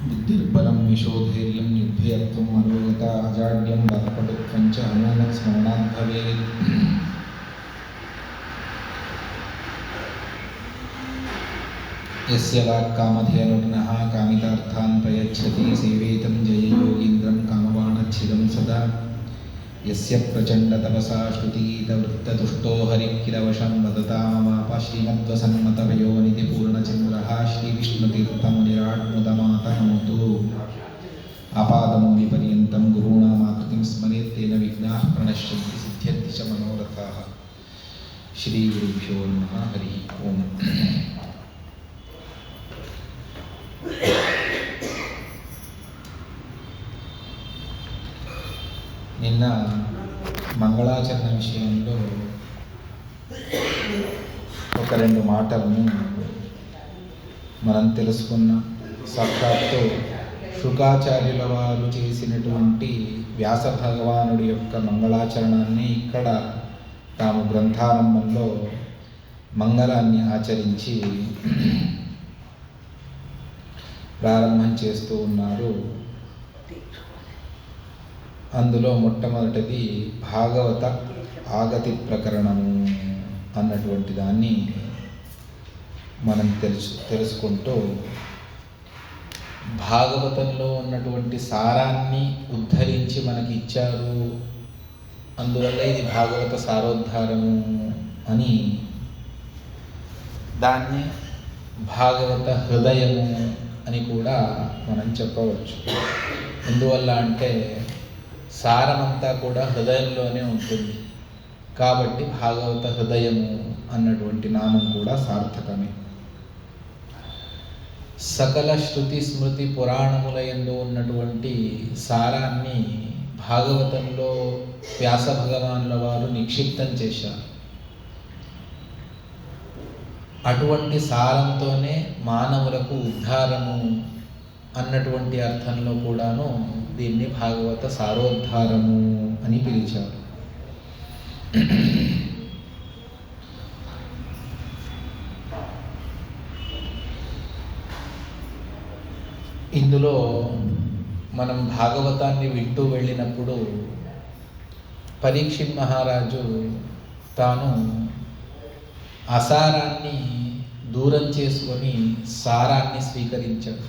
బుద్ధిర్బలం యశోధైర్యం నిర్భయత్వం మనోగత అజాడ్యం బలపటుత్వం చ హనుమత్ స్మరణాత్ భవేత్. యస్య వాక్కామధేనుర్నః కామితార్థాన్ ప్రయచ్చతి సేవేతం జయయోగీంద్రం కామబాణచ్ఛిదం సదా. యస్య ప్రచండతపసా శ్రుతిగీతవృత్తతుష్టో హరికిలవశం వదతామవాప శ్రీమద్వసన్మతవయోనిధి పూర్ణచంద్రః శ్రీవిష్ణుతీర్థమునిరాట్ముదమాతనోతు. ఆపాదమౌలిపర్యంతం గురూణామాకృతిం స్మరేత్ తేన విఘ్నాః ప్రణశ్యంతి సిద్ధ్యంతి చ మనోరథాః. శ్రీగురుభ్యో నమః. హరి ఓం. నిన్న మంగళాచరణ విషయంలో ఒక రెండు మాటలను మనం తెలుసుకున్నాం. సాక్షాత్తు శుకాచార్యుల వారు చేసినటువంటి వ్యాస భగవానుడి యొక్క మంగళాచరణాన్ని ఇక్కడ తాము గ్రంథారంభంలో మంగళాన్ని ఆచరించి ప్రారంభం చేస్తూ ఉన్నారు. అందులో మొట్టమొదటిది భాగవత ఆగతి ప్రకరణము అన్నటువంటి దాన్ని మనం తెలుసుకుంటూ భాగవతంలో ఉన్నటువంటి సారాన్ని ఉద్ధరించి మనకి ఇచ్చారు, అందువల్ల ఇది భాగవత సారోద్ధారము అని, దాన్ని భాగవత హృదయము అని కూడా మనం చెప్పవచ్చు. ఎందువల్ల అంటే సారమంతా కూడా హృదయంలోనే ఉంటుంది కాబట్టి భాగవత హృదయము అన్నటువంటి నామం కూడా సార్థకమే. సకల శృతి స్మృతి పురాణముల యందు ఉన్నటువంటి సారాన్ని భాగవతంలో వ్యాస భగవానుల వారు నిక్షిప్తం చేశారు. అటువంటి సారంతోనే మానవులకు ఉద్ధారము అన్నటువంటి అర్థంలో కూడాను దీన్ని భాగవత సారోద్ధారము అని పిలిచారు. ఇందులో మనం భాగవతాన్ని వింటూ వెళ్ళినప్పుడు పరీక్షిత్ మహారాజు తాను అసారాన్ని దూరం చేసుకొని సారాన్ని స్వీకరించాడు,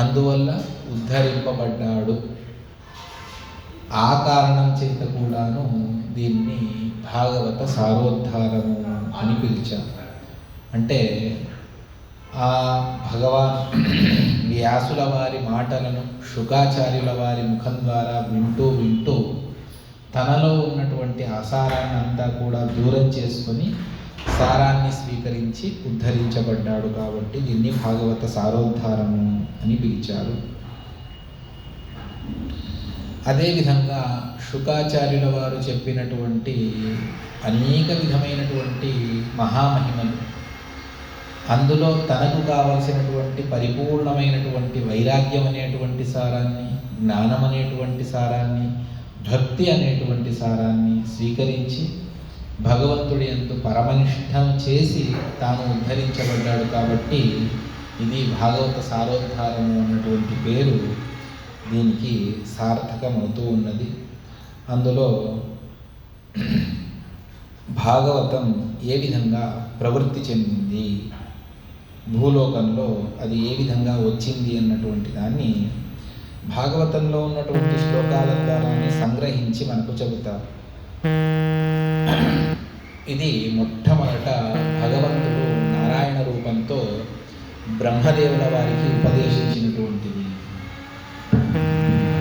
అందువల్ల ఉద్ధరింపబడ్డాడు. ఆ కారణం చేత కూడాను దీన్ని భాగవత సారోద్ధారము అని పిలిచారు. అంటే ఆ భగవాన్ వ్యాసుల వారి మాటలను శుకాచార్యుల వారి ముఖం ద్వారా వింటూ తనలో ఉన్నటువంటి అసారాన్ని అంతా కూడా దూరం చేసుకొని సారాన్ని స్వీకరించి ఉద్ధరించబడ్డాడు కాబట్టి దీన్ని భాగవత సారోద్ధారము అని పిలిచారు. అదేవిధంగా శుకాచార్యుల వారు చెప్పినటువంటి అనేక విధమైనటువంటి మహామహిమలు, అందులో తనకు కావలసినటువంటి పరిపూర్ణమైనటువంటి వైరాగ్యం అనేటువంటి సారాన్ని, జ్ఞానం అనేటువంటి సారాన్ని, భక్తి అనేటువంటి సారాన్ని స్వీకరించి భగవంతుడి యందు పరమనిష్టం చేసి తాను ఉద్ధరించబడ్డాడు కాబట్టి ఇది భాగవత సారోద్ధారము అన్నటువంటి పేరు దీనికి సార్థకమవుతూ ఉన్నది. అందులో భాగవతం ఏ విధంగా ప్రవృత్తి చెందింది, భూలోకంలో అది ఏ విధంగా వచ్చింది అన్నటువంటి దాన్ని భాగవతంలో ఉన్నటువంటి శ్లోకాల ద్వారానే సంగ్రహించి మనకు చెబుతారు. ఇది మొట్టమొదట భగవంతుడు నారాయణ రూపంతో బ్రహ్మదేవుల వారికి ఉపదేశించినటువంటిది.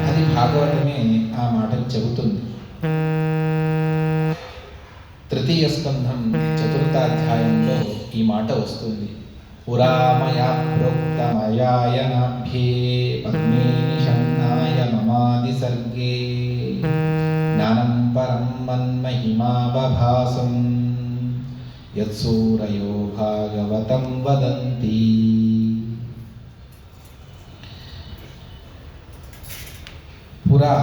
అది భాగవతమే ఆ మాటలు చెబుతుంది. తృతీయ స్కంధం 4వ అధ్యాయంలో ఈ మాట వస్తుంది. పురామయా ప్రోక్తమయాయనాభ్యే పద్మే నిషన్నాయ మమాది సర్గే జ్ఞానం పరం మన్మహిమావభాసం యత్సూరయో భాగవతం వదంతి. పురా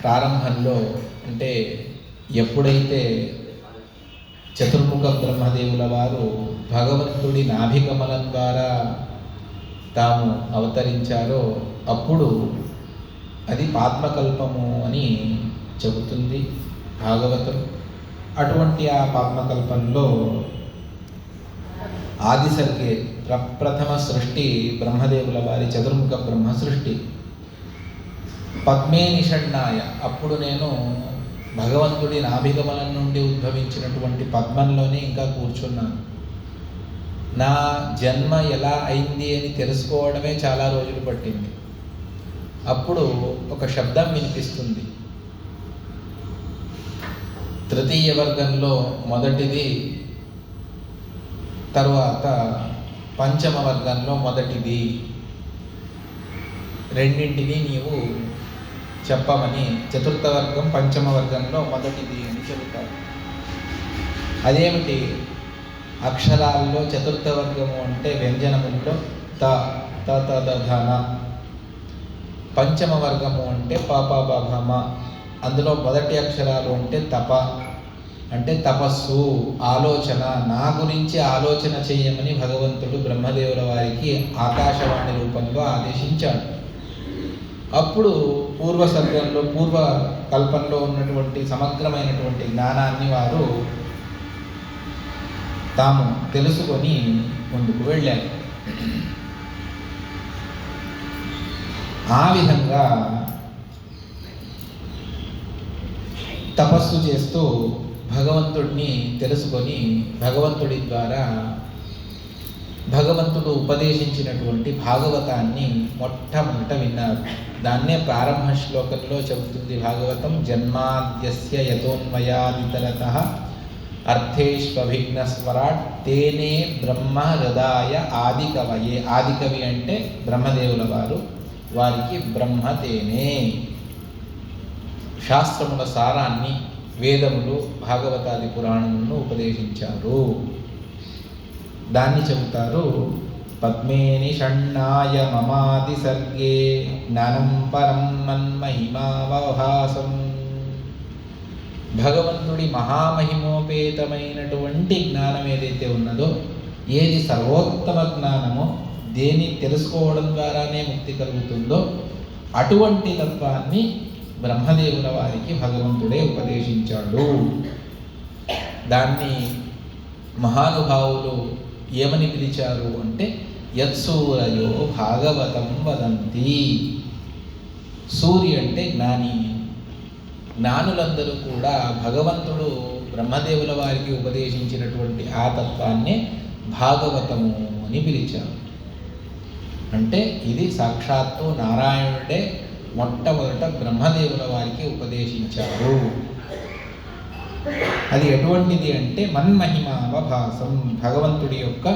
ప్రారంభంలో అంటే ఎప్పుడైతే చతుర్ముఖ బ్రహ్మదేవుల వారు భగవంతుడి నాభికమలం ద్వారా తాము అవతరించారో అప్పుడు అది పాద్మకల్పము అని చెబుతుంది భాగవతం. అటువంటి ఆ పాద్మకల్పంలో ఆదిసర్గే ప్రప్రథమ సృష్టి బ్రహ్మదేవుల వారి చతుర్ముఖ బ్రహ్మ సృష్టి. పద్మే నిషణ్ణాయ, అప్పుడు నేను భగవంతుడి నాభిగమనం నుండి ఉద్భవించినటువంటి పద్మంలోనే ఇంకా కూర్చున్నాను. నా జన్మ ఎలా అయింది అని తెలుసుకోవడమే చాలా రోజులు పట్టింది. అప్పుడు ఒక శబ్దం వినిపిస్తుంది. తృతీయ వర్గంలో మొదటిది, తరువాత పంచమ వర్గంలో మొదటిది, రెండింటిని నీవు చెప్పమని, చతుర్థ వర్గం పంచమ వర్గంలో మొదటిది అని చెబుతారు. అదేమిటి? అక్షరాల్లో చతుర్థ వర్గము అంటే వ్యంజనముల్లో త త త ద ధ న, పంచమ వర్గము అంటే ప ప బ భ మ, అందులో మొదటి అక్షరాలు అంటే తప అంటే తపస్సు, ఆలోచన. నా గురించి ఆలోచన చేయమని భగవంతుడు బ్రహ్మదేవుల వారికి ఆకాశవాణి రూపంలో ఆదేశించాడు. అప్పుడు పూర్వ సర్గంలో, పూర్వ కల్పంలో ఉన్నటువంటి సమగ్రమైనటువంటి జ్ఞానాన్ని వారు తాము తెలుసుకొని ముందుకు వెళ్ళారు. ఆ విధంగా తపస్సు చేస్తూ భగవంతుడిని తెలుసుకొని భగవంతుడి ద్వారా భగవంతుడు ఉపదేశించినటువంటి భాగవతాన్ని మొట్టమొదట విన్నారు. దాన్నే ప్రారంభ శ్లోకంలో చెబుతుంది భాగవతం. జన్మాద్యస్య యతోన్మయాదితరతః అర్థేష్వభిఘ్నస్వరాట్ తేనే బ్రహ్మ హృదాయ ఆదికవయే. ఆదికవి అంటే బ్రహ్మదేవుల వారు, వారికి బ్రహ్మ తేనే. శాస్త్రముల సారాన్ని, వేదములు, భాగవతాది పురాణములను ఉపదేశించారు. దాన్ని చెబుతారు. పద్మే నిషణ్ణాయ మమాది సర్గే జ్ఞానం పరం మన్మహిమావహాసం. భగవంతుడి మహామహిమోపేతమైనటువంటి జ్ఞానం ఏదైతే ఉన్నదో, ఏది సర్వోత్తమ జ్ఞానమో, దేన్ని తెలుసుకోవడం ద్వారానే ముక్తి కలుగుతుందో, అటువంటి తత్వాన్ని బ్రహ్మదేవుల వారికి భగవంతుడే ఉపదేశించాడు. దాన్ని మహానుభావులు ఏమని పిలిచారు అంటే యత్సూరయో భాగవతం వదంతి. సూర్య అంటే జ్ఞాని. జ్ఞానులందరూ కూడా భగవంతుడు బ్రహ్మదేవుల వారికి ఉపదేశించినటువంటి ఆ తత్వాన్ని భాగవతము అని పిలిచారు. అంటే ఇది సాక్షాత్తు నారాయణుడే మొట్టమొదట బ్రహ్మదేవుల వారికి ఉపదేశించారు. అది ఎటువంటిది అంటే మన్మహిమావభాసం, భగవంతుడి యొక్క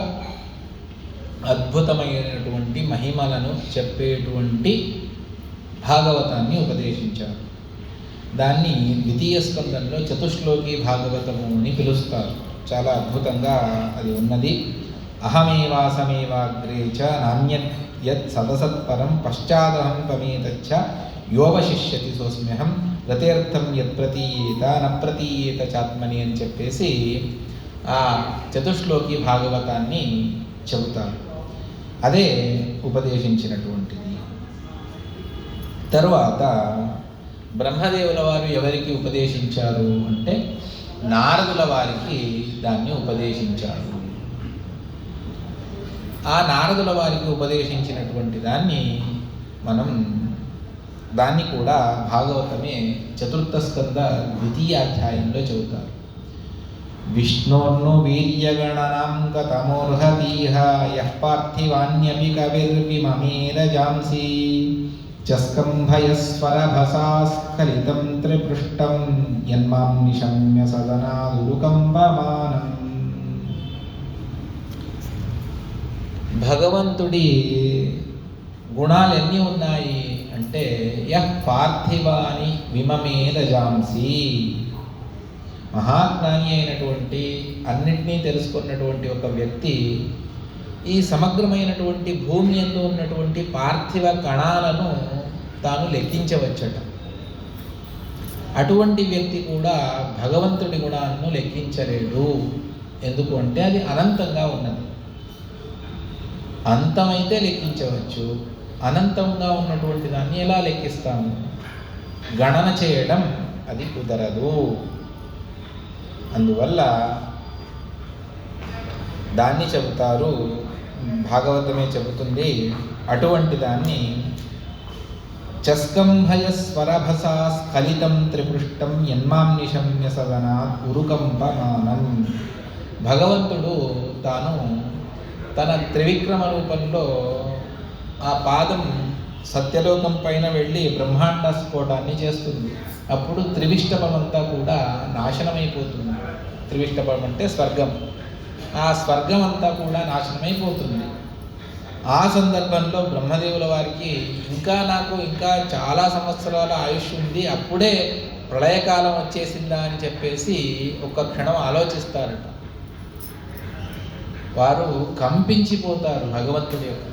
అద్భుతమైనటువంటి మహిమలను చెప్పేటువంటి భాగవతాన్ని ఉపదేశించారు. దాన్ని ద్వితీయ స్కందంలో చతుశ్లోకి భాగవతము అని పిలుస్తారు. చాలా అద్భుతంగా అది ఉన్నది. అహమేవాసమేవాగ్రే చ నాణ్యత్ యత్ సదసత్పరం పశ్చాదహం త్వమేతచ్చ యోవశిష్యతి సోస్మ్యహం రతేర్థం యత్ ప్రతీయేత న ప్రతీయేత చాత్మని అని చెప్పేసి ఆ చతుశ్లోకి భాగవతాన్ని చెబుతారు. అదే ఉపదేశించినటువంటిది. తరువాత బ్రహ్మదేవుల వారు ఎవరికి ఉపదేశించారు అంటే నారదుల వారికి దాన్ని ఉపదేశించారు. ఆ నారదుల వారికి ఉపదేశించినటువంటి దాన్ని కూడా భాగవతమే చతుర్థ స్కంద ద్వితీయాధ్యాయంలో చెబుతారు. విష్ణోర్ను వీర్యగణనాం కతమోర్హతీహ యః పార్థివాన్యపి కవిర్విమమేరజాంసి చస్కంభయస్వరభసాస్ఖలితం త్రిపృష్టం యన్మాం నిశమ్య సదనాదురుకంబమానం. భగవంతుడి గుణాలు ఎన్ని ఉన్నాయి అంటే యః పార్థివాని విమమేరజాంసి, మహాజ్ఞాని అయినటువంటి అన్నిటినీ తెలుసుకున్నటువంటి ఒక వ్యక్తి ఈ సమగ్రమైనటువంటి భూమి యందు ఉన్నటువంటి పార్థివ కణాలను తాను లెక్కించవచ్చట. అటువంటి వ్యక్తి కూడా భగవంతుడి గుణాలను లెక్కించలేడు. ఎందుకు అంటే అది అనంతంగా ఉన్నది. అంతమైతే లెక్కించవచ్చు, అనంతంగా ఉన్నటువంటి దాన్ని ఎలా లెక్కిస్తాము? గణన చేయడం అది కుదరదు. అందువల్ల దాన్ని చెబుతారు, భాగవతమే చెబుతుంది. అటువంటి దాన్ని చస్కంభయ స్వరభసా స్ఖలితం త్రిపృష్టం యన్మాం నిశమ్య సదనాత్ ఉరుకంపమానం. భగవంతుడు తాను తన త్రివిక్రమ రూపంలో ఆ పాదం సత్యలోకం పైన వెళ్ళి బ్రహ్మాండ స్ఫోటాన్ని చేస్తుంది. అప్పుడు త్రివిష్టపం అంతా కూడా నాశనమైపోతుంది. త్రివిష్టపం అంటే స్వర్గం. ఆ స్వర్గం అంతా కూడా నాశనమైపోతుంది. ఆ సందర్భంలో బ్రహ్మదేవుల వారికి నాకు ఇంకా చాలా సంవత్సరాల ఆయుష్ ఉంది, అప్పుడే ప్రళయకాలం వచ్చేసిందా అని చెప్పేసి ఒక్క క్షణం ఆలోచిస్తారట. వారు కంపించిపోతారు భగవంతుడి యొక్క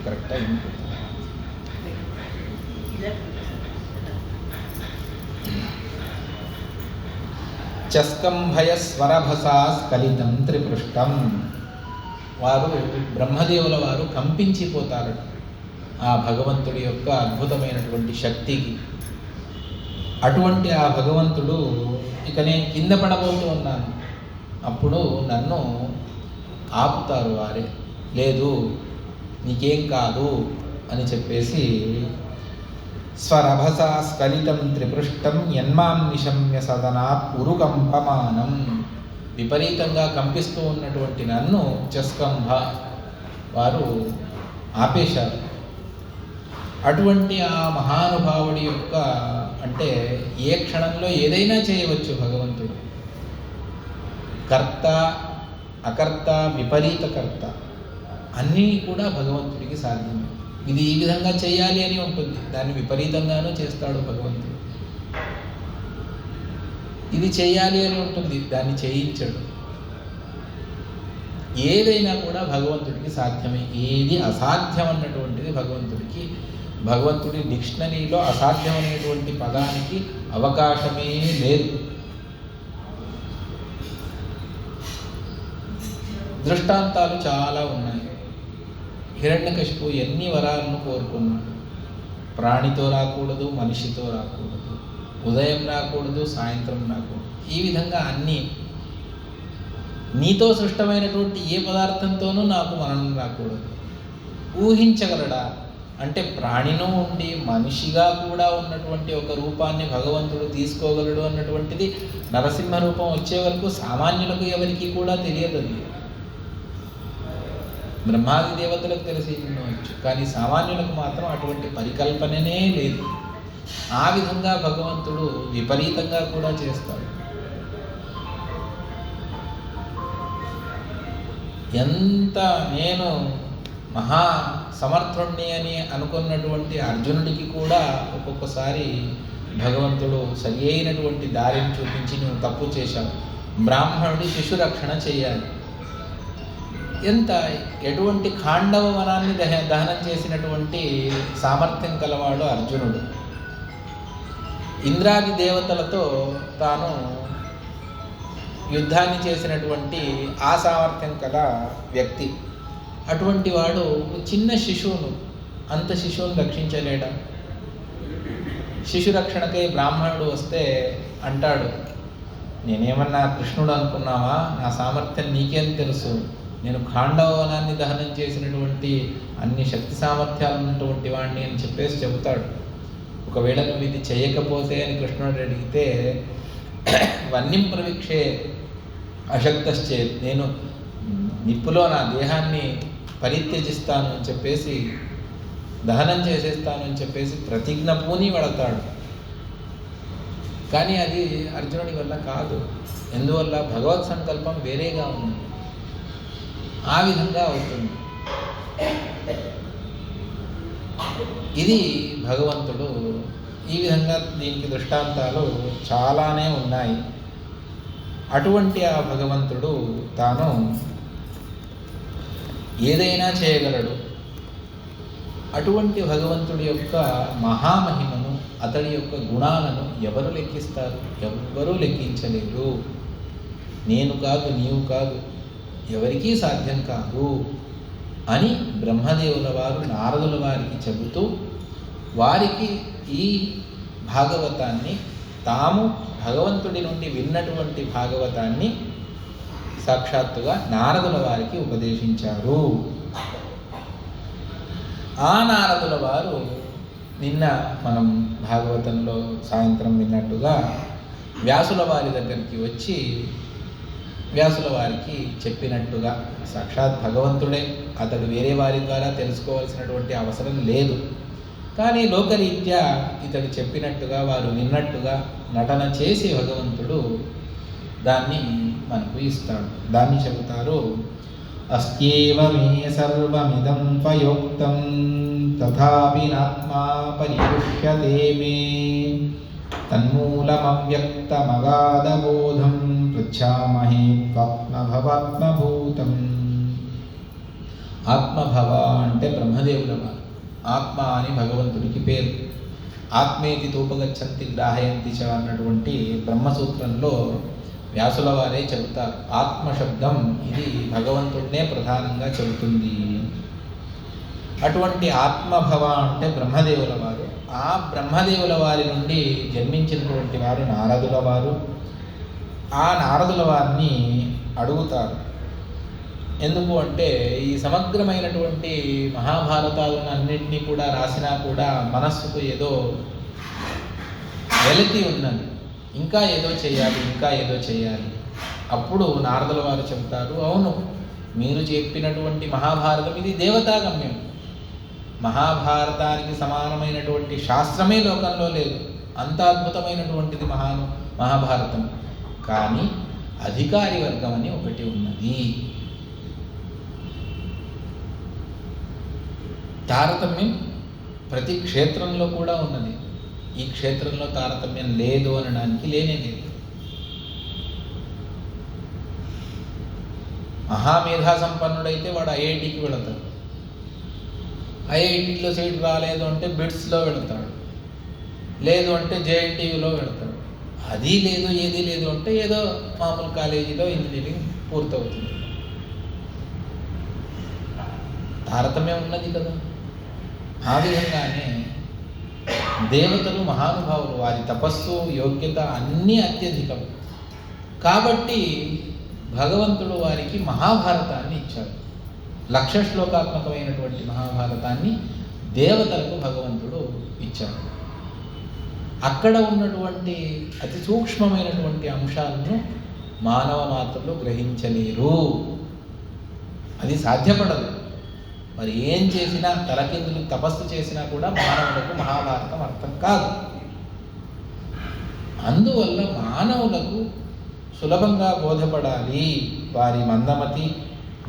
కరెక్ట్ అయింది. చస్కంభయ స్వరభసా స్ఖలితం త్రిపృష్టం. వారు బ్రహ్మదేవుల వారు కంపించిపోతారు ఆ భగవంతుడి యొక్క అద్భుతమైనటువంటి శక్తికి. అటువంటి ఆ భగవంతుడు ఇక నేను కింద పడబోతూ ఉన్నాను, అప్పుడు నన్ను ఆపుతారు వారే. లేదు, నీకేం కాదు అని చెప్పేసి స్వరభసా స్ఖలితం త్రిపృష్టం యన్మాం నిశమ్య సదనాత్ ఉరుకంపమానం. విపరీతంగా కంపిస్తూ ఉన్నటువంటి నన్ను చస్కంభ వారు ఆపేశారు. అటువంటి ఆ మహానుభావుడి యొక్క అంటే ఏ క్షణంలో ఏదైనా చేయవచ్చు భగవంతుడు. కర్త, అకర్త, విపరీత కర్త అన్నీ కూడా భగవంతుడికి సాధ్యమే. ఇది ఈ విధంగా చేయాలి అని ఉంటుంది, దాన్ని విపరీతంగానూ చేస్తాడు భగవంతుడు. ఇది చేయాలి అని ఉంటుంది, దాన్ని చేయించడు. ఏదైనా కూడా భగవంతుడికి సాధ్యమే. ఏది అసాధ్యం అన్నటువంటిది భగవంతుడి డిక్షనరీలో అసాధ్యం అనేటువంటి పదానికి అవకాశమే లేదు. దృష్టాంతాలు చాలా ఉన్నాయి. హిరణ్యకశిపు ఎన్ని వరాలను కోరుకున్నాడు. ప్రాణితో రాకూడదు, మనిషితో రాకూడదు, ఉదయం రాకూడదు, సాయంత్రం రాకూడదు. ఈ విధంగా అన్నీ నీతో సృష్టమైనటువంటి ఏ పదార్థంతోనూ నాకు మరణం రాకూడదు. ఊహించగలడా అంటే ప్రాణిలో ఉండి మనిషిగా కూడా ఉన్నటువంటి ఒక రూపాన్ని భగవంతుడు తీసుకోగలడు అన్నటువంటిది నరసింహ రూపం వచ్చే వరకు సామాన్యులకు ఎవరికి కూడా తెలియదు. అది బ్రహ్మాది దేవతలకు తెలిసి ఉండవచ్చు, కానీ సామాన్యులకు మాత్రం అటువంటి పరికల్పననే లేదు. ఆ విధంగా భగవంతుడు విపరీతంగా కూడా చేస్తాడు. ఎంత నేను మహా సమర్థుణ్ణి అని అనుకున్నటువంటి అర్జునుడికి కూడా ఒక్కొక్కసారి భగవంతుడు సరి అయినటువంటి దారిని చూపించి నువ్వు తప్పు చేశావు, బ్రాహ్మణుడి శిశురక్షణ చేయాలి. ఎటువంటి ఖాండవ వనాన్ని దహనం చేసినటువంటి సామర్థ్యం కలవాడు అర్జునుడు. ఇంద్రాది దేవతలతో తాను యుద్ధాన్ని చేసినటువంటి ఆ సామర్థ్యం కల వ్యక్తి. అటువంటి వాడు చిన్న శిశువును, అంత శిశువును రక్షించలేడా? శిశు రక్షణకై బ్రాహ్మణుడు వస్తే అంటాడు, నేనేమన్నా కృష్ణుడు అనుకున్నావా? నా సామర్థ్యం నీకేం తెలుసు? నేను ఖాండవనాన్ని దహనం చేసినటువంటి అన్ని శక్తి సామర్థ్యాలు ఉన్నటువంటి వాడిని అని చెప్పేసి చెబుతాడు. ఒకవేళ నువ్వు ఇది చేయకపోతే అని కృష్ణుడు అడిగితే, వన్యం ప్రవీక్షే అశక్తశ్చే, నేను నిప్పులో నా దేహాన్ని పరిత్యజిస్తాను అని చెప్పేసి, దహనం చేసేస్తాను అని చెప్పేసి ప్రతిజ్ఞ పూని వెళతాడు. కానీ అది అర్జునుడి వల్ల కాదు. ఎందువల్ల? భగవత్ సంకల్పం వేరేగా ఉంది. ఆ విధంగా అవుతుంది. ఇది భగవంతుడు. ఈ విధంగా దీనికి దృష్టాంతాలు చాలానే ఉన్నాయి. అటువంటి ఆ భగవంతుడు తాను ఏదైనా చేయగలడు. అటువంటి భగవంతుడి యొక్క మహామహిమను అతడి యొక్క గుణాలను ఎవరు లెక్కిస్తారు? ఎవ్వరూ లెక్కించలేరు. నేను కాదు, నీవు కాదు, ఎవరికీ సాధ్యం కాదు అని బ్రహ్మదేవుల వారు నారదుల వారికి చెబుతూ, వారికి ఈ భాగవతాన్ని, తాము భగవంతుడి నుండి విన్నటువంటి భాగవతాన్ని సాక్షాత్తుగా నారదుల వారికి ఉపదేశించారు. ఆ నారదుల వారు నిన్న మనం భాగవతంలో సాయంత్రం విన్నట్టుగా వ్యాసుల వారి దగ్గరికి వచ్చి వ్యాసుల వారికి చెప్పినట్టుగా, సాక్షాత్ భగవంతుడే, అతడు వేరే వారి ద్వారా తెలుసుకోవాల్సినటువంటి అవసరం లేదు. కానీ లోకరీత్యా ఇతడు చెప్పినట్టుగా, వారు విన్నట్టుగా నటన చేసి భగవంతుడు దాన్ని మనకు ఇస్తాడు. దాన్ని చెబుతారు. అస్త్యేవ మే సర్వమిదం త్వయోక్తం తథాపి నాత్మా పరిపుష్యతే మే తన్మూలమవ్యక్తమగాధబోధం పృచ్ఛామహే త్వాత్మభవాత్మభూతం. ఆత్మభవ అంటే బ్రహ్మదేవుల వారు. ఆత్మ అని భగవంతుడికి పేరు. ఆత్మేతి తూపగచ్చంతి గ్రాహయంతి చ అన్నటువంటి బ్రహ్మసూత్రంలో వ్యాసుల వారే చెబుతారు. ఆత్మశబ్దం ఇది భగవంతుడినే ప్రధానంగా చెబుతుంది. అటువంటి ఆత్మభవ అంటే బ్రహ్మదేవుల వారు. ఆ బ్రహ్మదేవుల వారి నుండి జన్మించినటువంటి వారు నారదుల వారు. ఆ నారదుల వారిని అడుగుతారు. ఎందుకు అంటే ఈ సమగ్రమైనటువంటి మహాభారతాలను అన్నింటినీ కూడా రాసినా కూడా మనస్సుకు ఏదో వెలితి ఉన్నది. ఇంకా ఏదో చేయాలి, ఇంకా ఏదో చేయాలి. అప్పుడు నారదుల వారు చెబుతారు, అవును, మీరు చెప్పినటువంటి మహాభారతం ఇది దేవతాగమ్యం. మహాభారతానికి సమానమైనటువంటి శాస్త్రమే లోకంలో లేదు. అంత అద్భుతమైనటువంటిది మహాభారతం. కానీ అధికారి వర్గం అని ఒకటి ఉన్నది. తారతమ్యం ప్రతి క్షేత్రంలో కూడా ఉన్నది. ఈ క్షేత్రంలో తారతమ్యం లేదు అనడానికి లేనే లేదు. మహామేధా సంపన్నుడైతే వాడు ఐఐటికి వెళతాడు. ఐఐటిలో సీట్ రాలేదు అంటే బిట్స్లో వెళతాడు, లేదు అంటే జేఎన్టీయూలో వెళతాడు. అది లేదు, ఏది లేదు అంటే ఏదో మామూలు కాలేజీలో ఇంజనీరింగ్ పూర్తవుతుంది. తారతమ్యం ఉన్నది కదా. ఆ విధంగానే దేవతలు మహానుభావులు, వారి తపస్సు, యోగ్యత అన్నీ అత్యధికం. కాబట్టి భగవంతుడు వారికి మహాభారతాన్ని ఇచ్చాడు. 1,00,000 శ్లోకాత్మకమైనటువంటి మహాభారతాన్ని దేవతలకు భగవంతుడు ఇచ్చాడు. అక్కడ ఉన్నటువంటి అతి సూక్ష్మమైనటువంటి అంశాలను మానవ మాత్రులు గ్రహించలేరు. అది సాధ్యపడదు. మరి ఏం చేసినా, తలకిందులు తపస్సు చేసినా కూడా మానవులకు మహాభారతం అర్థం కాదు. అందువల్ల మానవులకు సులభంగా బోధపడాలి. వారి మందమతి,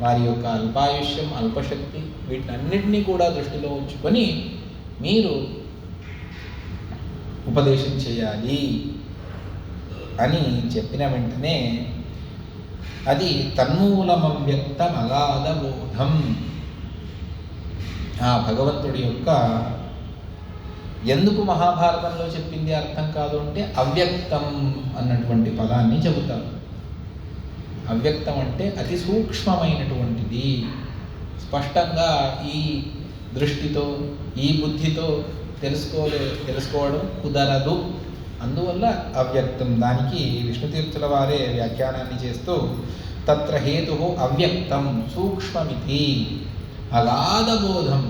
వారి యొక్క అల్పాయుష్యం, అల్పశక్తి, వీటన్నిటినీ కూడా దృష్టిలో ఉంచుకొని మీరు ఉపదేశం చేయాలి అని చెప్పిన వెంటనే అది తన్మూలమవ్యక్తం అగాధ బోధం. ఆ భగవంతుడి యొక్క ఎందుకు మహాభారతంలో చెప్పింది అర్థం కాదు అంటే అవ్యక్తం అన్నటువంటి పదాన్ని చెబుతారు. అవ్యక్తం అంటే అతి సూక్ష్మమైనటువంటిది. స్పష్టంగా ఈ దృష్టితో, ఈ బుద్ధితో తెలుసుకోవడం కుదరదు. అందువల్ల అవ్యక్తం. దానికి విష్ణుతీర్థుల వారే వ్యాఖ్యానాన్ని చేస్తూ తత్ర హేతు అవ్యక్తం సూక్ష్మమితి అగాధబోధం.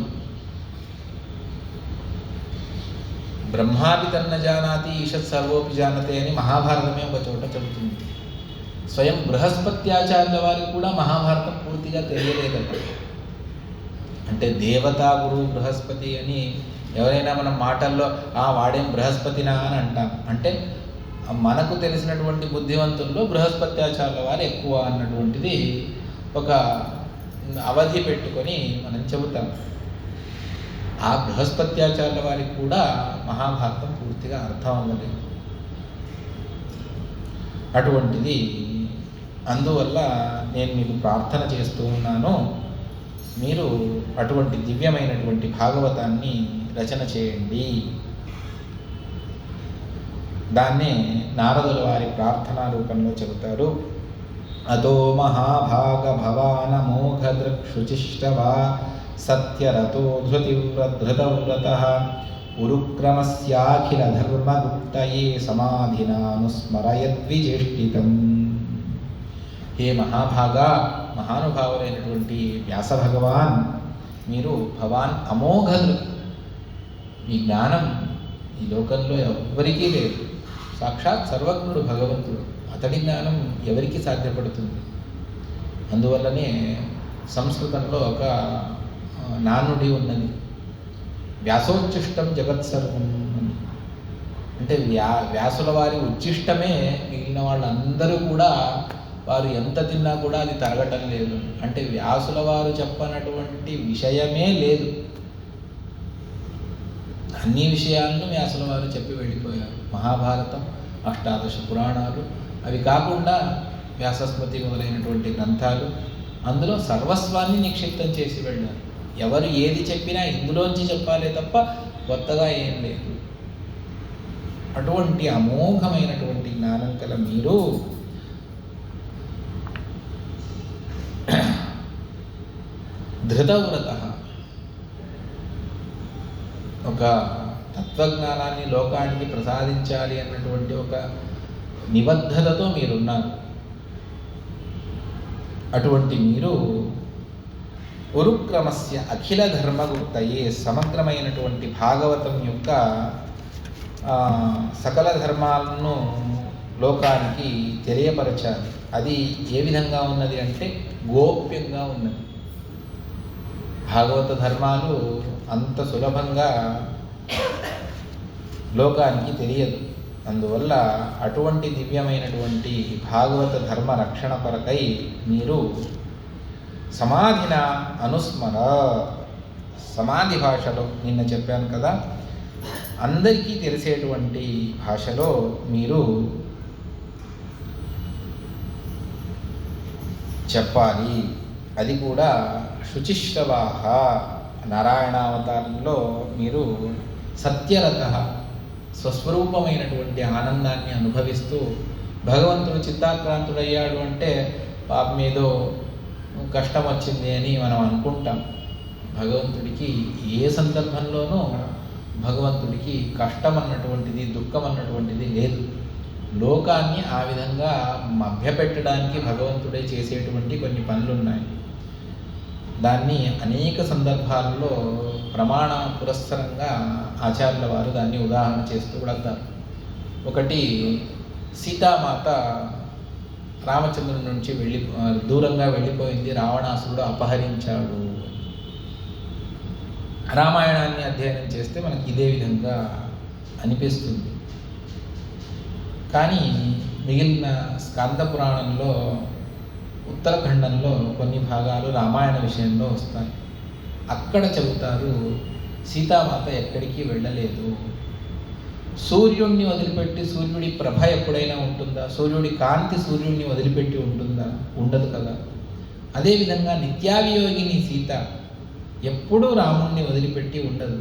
బ్రహ్మాపి తన్న జానాతి ఈషత్ సర్వోపి జానతే అని మహాభారతమే ఒక చోట చెబుతుంది. స్వయం బృహస్పత్యాచార్యుల వారికి కూడా మహాభారతం పూర్తిగా తెలియలేదట. అంటే దేవతా గురువు బృహస్పతి అని ఎవరైనా మనం మాటల్లో వాడేం బృహస్పతినా అని అంటాం. అంటే మనకు తెలిసినటువంటి బుద్ధివంతుల్లో బృహస్పత్యాచార్యుల వారు ఎక్కువ అన్నటువంటిది ఒక అవధి పెట్టుకొని మనం చెబుతాం. ఆ బృహస్పత్యాచార్యుల వారికి కూడా మహాభారతం పూర్తిగా అర్థం అవ్వలేదు. అటువంటిది. అందువల్ల నేను మీకు ప్రార్థన చేస్తూ ఉన్నాను, మీరు అటువంటి దివ్యమైనటువంటి భాగవతాన్ని రచన చేయండి దాన్నే నారదుల వారి ప్రార్థనా రూపంలో చెబుతారు. అతో మహాభాగ భవానమోఘ దృక్షుచిష్టవా సత్యరతో ధృతవ్రతః ఉరుక్రమస్యాఖిల ధర్మగుప్తయే సమాధినానుస్మరయద్విజేష్టితం. హే మహాభాగా, మహానుభావులైనటువంటి వ్యాస భగవాన్, మీరు భవాన్ అమోఘ దృక్, మీ జ్ఞానం ఈ లోకంలో ఎవ్వరికీ లేదు. సాక్షాత్ సర్వజ్ఞుడు భగవంతుడు, అతడి జ్ఞానం ఎవరికి సాధ్యపడుతుంది? అందువల్లనే సంస్కృతంలో ఒక నానుడి ఉన్నది, వ్యాసోచ్ఛిష్టం జగత్సర్వం అని. అంటే వ్యాసుల వారి ఉచ్ఛిష్టమే మిగిలిన వాళ్ళందరూ కూడా, వారు ఎంత తిన్నా కూడా అది తరగటం లేదు. అంటే వ్యాసుల వారు చెప్పనటువంటి విషయమే లేదు. అన్ని విషయాలను వ్యాసుల వారు చెప్పి వెళ్ళిపోయారు. మహాభారతం, అష్టాదశ పురాణాలు, అవి కాకుండా వ్యాసస్మృతి మొదలైనటువంటి గ్రంథాలు, అందులో సర్వస్వాన్ని నిక్షిప్తం చేసి వెళ్ళారు. ఎవరు ఏది చెప్పినా ఇందులోంచి చెప్పాలే తప్ప కొత్తగా ఏం లేదు. అటువంటి అమోఘమైనటువంటి జ్ఞానం కల మీరు ధృతవ్రత, ఒక తత్వజ్ఞానాన్ని లోకానికి ప్రసాదించాలి అన్నటువంటి ఒక నిబద్ధతతో మీరున్నారు. అటువంటి మీరు ఉరుక్రమస్య అఖిల ధర్మగుప్తయే, సమగ్రమైనటువంటి భాగవతం యొక్క సకల ధర్మాలను లోకానికి తెలియపరచాలి. అది ఏ విధంగా ఉన్నది అంటే గోప్యంగా ఉన్నది. భాగవత ధర్మాలు అంత సులభంగా లోకానికి తెలియదు. అందువల్ల అటువంటి దివ్యమైనటువంటి భాగవత ధర్మ రక్షణ కొరకై మీరు సమాధిన అనుస్మర, సమాధి భాషలో, నిన్న చెప్పాను కదా, అందరికీ తెలిసేటువంటి భాషలో మీరు చెప్పాలి. అది కూడా శుచిశ్రవాహ, నారాయణావతారంలో మీరు సత్యరథ, స్వస్వరూపమైనటువంటి ఆనందాన్ని అనుభవిస్తూ, భగవంతుడు చిత్తాక్రాంతుడయ్యాడు అంటే పాపం ఏదో కష్టం వచ్చింది అని మనం అనుకుంటాం. భగవంతుడికి ఏ సందర్భంలోనూ భగవంతుడికి కష్టం అన్నటువంటిది, దుఃఖం అన్నటువంటిది లేదు. లోకాన్ని ఆ విధంగా మభ్యపెట్టడానికి భగవంతుడే చేసేటువంటి కొన్ని పనులు ఉన్నాయి. దాన్ని అనేక సందర్భాల్లో ప్రమాణ పురస్సరంగా ఆచార్యుల వారు దాన్ని ఉదాహరణ చేస్తూ వెళ్తారు. ఒకటి, సీతామాత రామచంద్రుని నుంచి దూరంగా వెళ్ళిపోయింది, రావణాసురుడు అపహరించాడు. రామాయణాన్ని అధ్యయనం చేస్తే మనకి ఇదే విధంగా అనిపిస్తుంది. కానీ మిగిలిన స్కంద పురాణంలో, ఉత్తరఖండంలో కొన్ని భాగాలు రామాయణ విషయంలో వస్తాయి. అక్కడ చెబుతారు, సీతామాత ఎక్కడికి వెళ్ళలేదు. సూర్యుడిని వదిలిపెట్టి, సూర్యుడి ప్రభ ఎప్పుడైనా ఉంటుందా? సూర్యుడి కాంతి సూర్యుడిని వదిలిపెట్టి ఉంటుందా? ఉండదు కదా. అదేవిధంగా నిత్యావియోగిని సీత ఎప్పుడూ రాముణ్ణి వదిలిపెట్టి ఉండదు.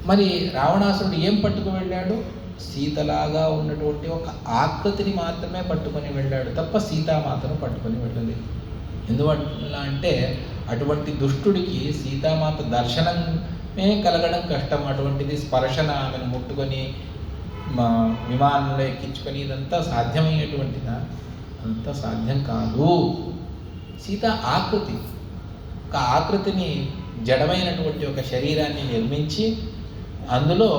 మరి రావణాసురుడు ఏం పట్టుకు వెళ్ళాడు? సీతలాగా ఉన్నటువంటి ఒక ఆకృతిని మాత్రమే పట్టుకొని వెళ్ళాడు తప్ప సీతామాతను పట్టుకొని వెళ్ళలేదు. ఎందువల్ల అంటే అటువంటి దుష్టుడికి సీతామాత దర్శనమే కలగడం కష్టం. అటువంటిది స్పర్శన, ఆమెను ముట్టుకొని విమానంలో ఎక్కించుకొని ఇదంతా సాధ్యమయ్యేటువంటిదా? అంతా సాధ్యం కాదు. సీత ఆకృతి, ఒక ఆకృతిని, జడమైనటువంటి ఒక శరీరాన్ని నిర్మించి అందులో